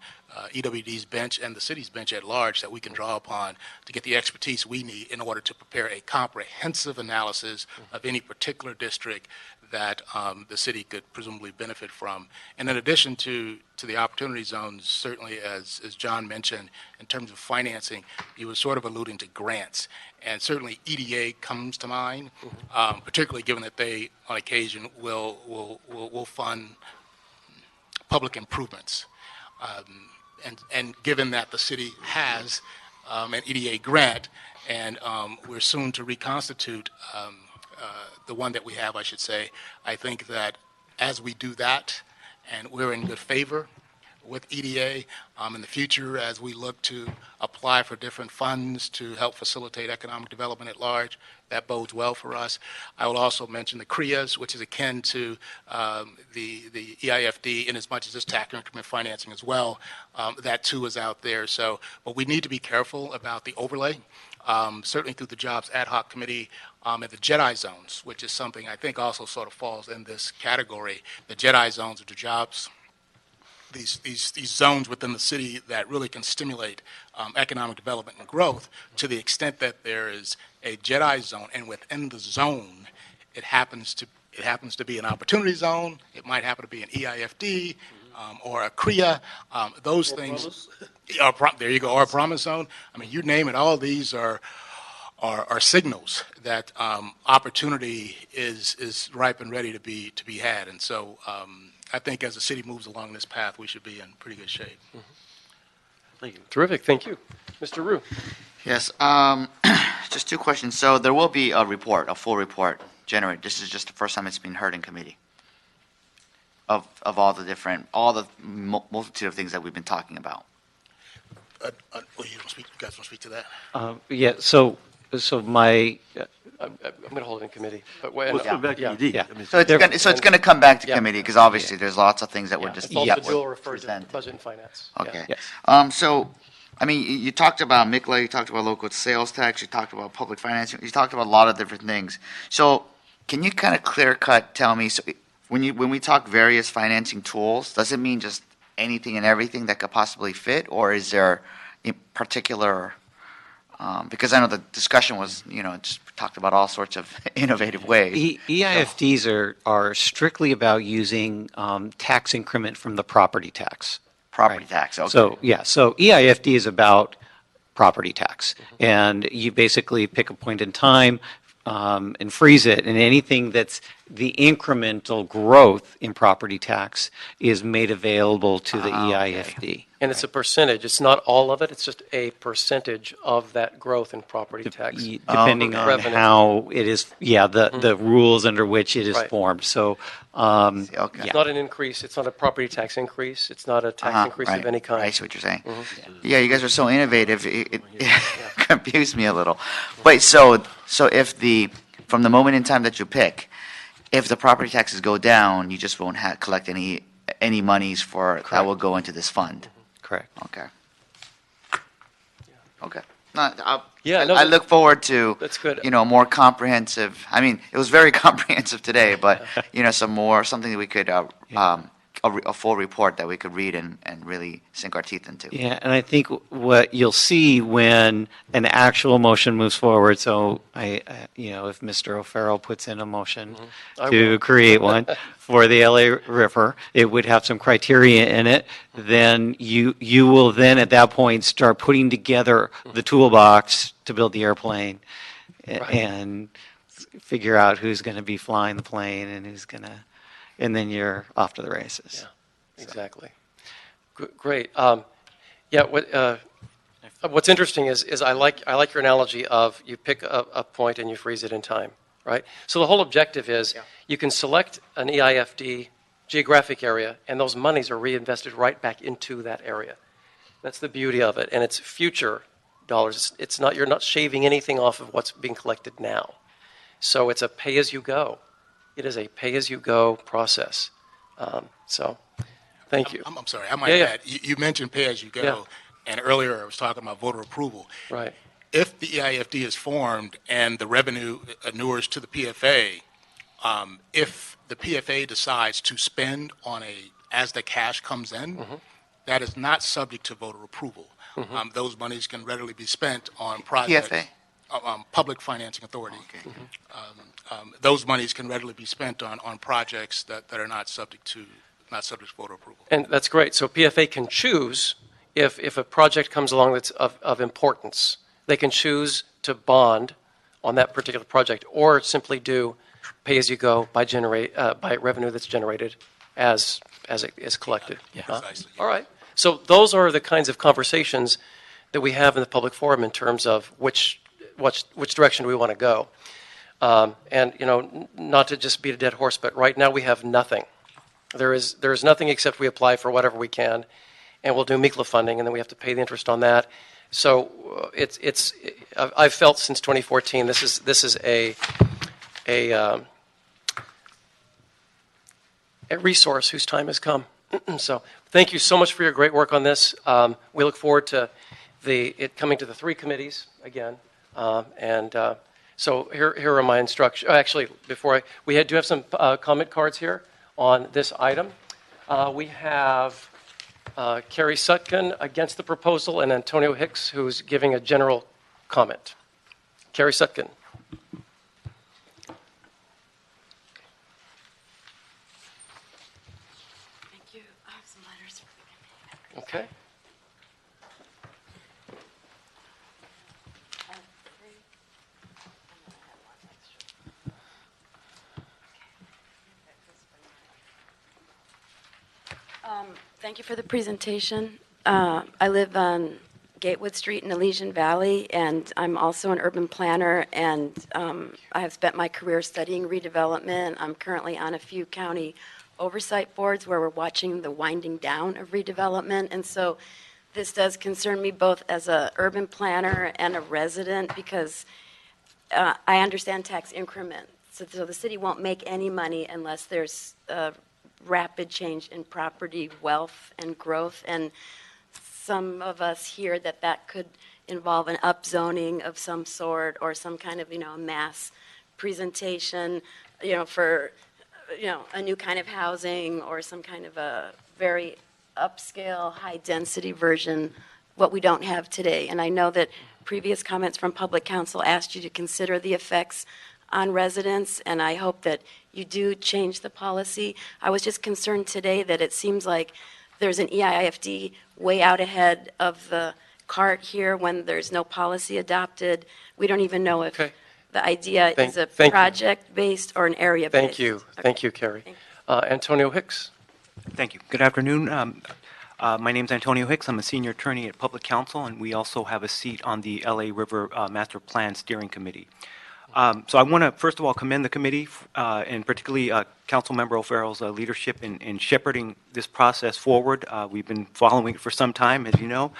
EWD's bench and the city's bench at large that we can draw upon to get the expertise we need in order to prepare a comprehensive analysis of any particular district that the city could presumably benefit from. And in addition to the opportunity zones, certainly as John mentioned, in terms of financing, he was sort of alluding to grants. And certainly EDA comes to mind, particularly given that they, on occasion, will fund public improvements. And given that the city has an EDA grant, and we're soon to reconstitute the one that we have, I should say, I think that as we do that, and we're in good favor with EDA in the future as we look to apply for different funds to help facilitate economic development at large, that bodes well for us. I will also mention the CREAs, which is akin to the EIFD in as much as it's tax increment financing as well. That too is out there. So, but we need to be careful about the overlay. Certainly through the Jobs Ad Hoc Committee and the JEDI zones, which is something I think also sort of falls in this category. The JEDI zones are the jobs, these zones within the city that really can stimulate economic development and growth to the extent that there is a JEDI zone, and within the zone, it happens to be an opportunity zone. It might happen to be an EIFD or a CREA. Those things. There you go. Or a promise zone. I mean, you name it. All of these are signals that opportunity is ripe and ready to be had. And so I think as the city moves along this path, we should be in pretty good shape. Thank you. Terrific. Thank you. Mr. Rue. Yes, just two questions. So there will be a full report generated. This is just the first time it's been heard in committee of all the multitude of things that we've been talking about. You guys don't speak to that? Yeah, so my, I'm going to hold it in committee. But Well, it's going back to ED. Yeah. I mean, So it's going to come back to committee because obviously Yeah. there's lots of things that were just It's also the bill referred to presented. budget and finance. Okay. Yeah. So, I mean, you talked about MICLA, you talked about local sales tax, you talked about public financing, you talked about a lot of different things. So, can you kind of clear cut tell me, so when we talk various financing tools, does it mean just anything and everything that could possibly fit, or is there in particular? Because I know the discussion was, just talked about all sorts of innovative ways. EIFDs are strictly about using tax increment from the property tax. Property tax, okay. So EIFD is about property tax. And you basically pick a point in time and freeze it, and anything that's the incremental growth in property tax is made available to the EIFD. And it's a percentage. It's not all of it. It's just a percentage of that growth in property tax. Depending on revenue. how it is, the rules under which it is Right. formed. So, Okay. It's not an increase. It's not a property tax increase. It's not a tax increase right. of any kind. I see what you're saying. Yeah, you guys are so innovative. It confused me a little. Wait, so if from the moment in time that you pick, if the property taxes go down, you just won't collect any monies that will go into this fund. correct. Okay. Okay. No, Yeah, no, I look forward to that's good. more comprehensive. I mean, it was very comprehensive today, but something that we could a full report that we could read and really sink our teeth into. Yeah, and I think what you'll see when an actual motion moves forward, so if Mr. O'Farrell puts in a motion to create one for the LA River, it would have some criteria in it. Then you will then at that point start putting together the toolbox to build the airplane and figure out who's going to be flying the plane and then you're off to the races. Yeah, exactly. Great. What's interesting is I like your analogy of you pick a point and you freeze it in time, right? So the whole objective is you can select an EIFD geographic area, and those monies are reinvested right back into that area. That's the beauty of it, and it's future dollars. It's not, you're not shaving anything off of what's being collected now. So it's a pay-as-you-go. It is a pay-as-you-go process. So, thank you. I'm sorry, I might Yeah. add, you mentioned pay-as-you-go, Yeah. and earlier I was talking about voter approval. Right. If the EIFD is formed and the revenue inures to the PFA, if the PFA decides to spend on as the cash comes in, that is not subject to voter approval. Those monies can readily be spent on projects. PFA? Public Financing Authority. Those monies can readily be spent on projects that are not subject to voter approval. And that's great. So PFA can choose, if a project comes along that's of importance, they can choose to bond on that particular project or simply do pay-as-you-go by revenue that's generated as it is collected. Precisely. All right. So those are the kinds of conversations that we have in the public forum in terms of which direction do we want to go. And, not to just beat a dead horse, but right now we have nothing. There is nothing except we apply for whatever we can, and we'll do MECLA funding, and then we have to pay the interest on that. So I've felt since 2014 this is a resource whose time has come. So thank you so much for your great work on this. We look forward to it coming to the 3 committees again. So here are my instructions. Actually, we do have some comment cards here on this item. We have Carrie Sutkin against the proposal and Antonio Hicks, who's giving a general comment. Carrie Sutkin. Thank you. I have some letters. Okay. Thank you for the presentation. I live on Gatewood Street in Elysian Valley, and I'm also an urban planner, and I have spent my career studying redevelopment. I'm currently on a few county oversight boards where we're watching the winding down of redevelopment, and so this does concern me both as an urban planner and a resident because I understand tax increments. So the city won't make any money unless there's rapid change in property, wealth, and growth. And some of us hear that could involve an upzoning of some sort or some kind of, mass presentation, for, a new kind of housing or some kind of a very upscale, high-density version, what we don't have today. And I know that previous comments from Public Counsel asked you to consider the effects on residents, and I hope that you do change the policy. I was just concerned today that it seems like there's an EIFD way out ahead of the cart here when there's no policy adopted. We don't even know if the idea is a project-based or an area-based. Thank you. Thank you, Carrie. Antonio Hicks. Thank you. Good afternoon. My name is Antonio Hicks. I'm a senior attorney at Public Counsel, and we also have a seat on the LA River Master Plan Steering Committee. So I want to, first of all, commend the committee, and particularly Councilmember O'Farrell's leadership in shepherding this process forward. We've been following it for some time, as you know.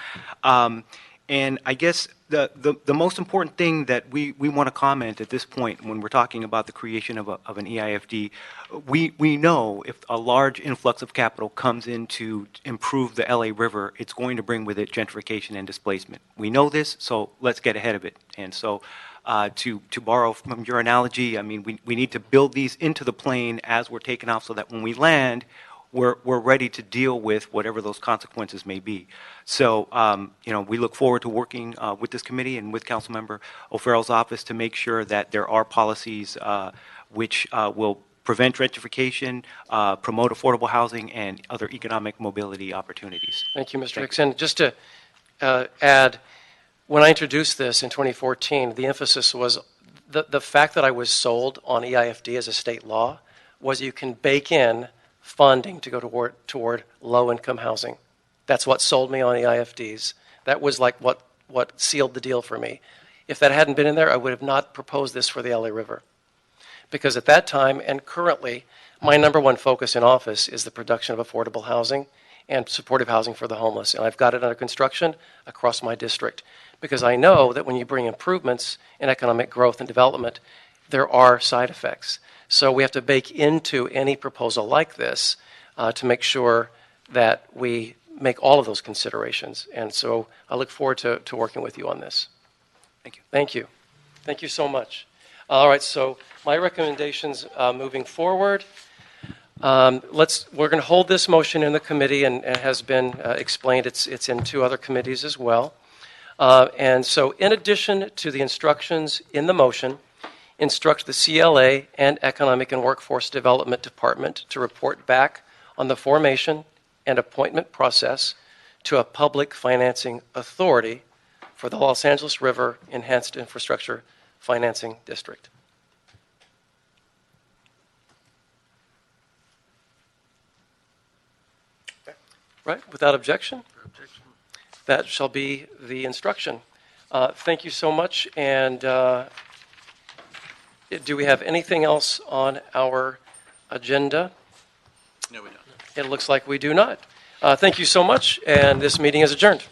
And I guess the most important thing that we want to comment at this point when we're talking about the creation of an EIFD, we know if a large influx of capital comes in to improve the LA River, it's going to bring with it gentrification and displacement. We know this, so let's get ahead of it. And so to borrow from your analogy, I mean, we need to build these into the plane as we're taking off so that when we land, we're ready to deal with whatever those consequences may be. So, we look forward to working with this committee and with Councilmember O'Farrell's office to make sure that there are policies which will prevent gentrification, promote affordable housing, and other economic mobility opportunities. Thank you, Mr. Hicks. And just to add, when I introduced this in 2014, the emphasis was the fact that I was sold on EIFD as a state law was you can bake in funding to go toward low-income housing. That's what sold me on EIFDs. That was like what sealed the deal for me. If that hadn't been in there, I would have not proposed this for the LA River. Because at that time and currently, my number one focus in office is the production of affordable housing and supportive housing for the homeless. And I've got it under construction across my district because I know that when you bring improvements in economic growth and development, there are side effects. So we have to bake into any proposal like this to make sure that we make all of those considerations. And so I look forward to working with you on this. Thank you. Thank you. Thank you so much. All right, so my recommendations moving forward. We're going to hold this motion in the committee, and it has been explained. It's in 2 other committees as well. And so in addition to the instructions in the motion, instruct the CLA and Economic and Workforce Development Department to report back on the formation and appointment process to a public financing authority for the Los Angeles River Enhanced Infrastructure Financing District. Right, without objection? That shall be the instruction. Thank you so much. And do we have anything else on our agenda? No, we don't. It looks like we do not. Thank you so much, and this meeting is adjourned.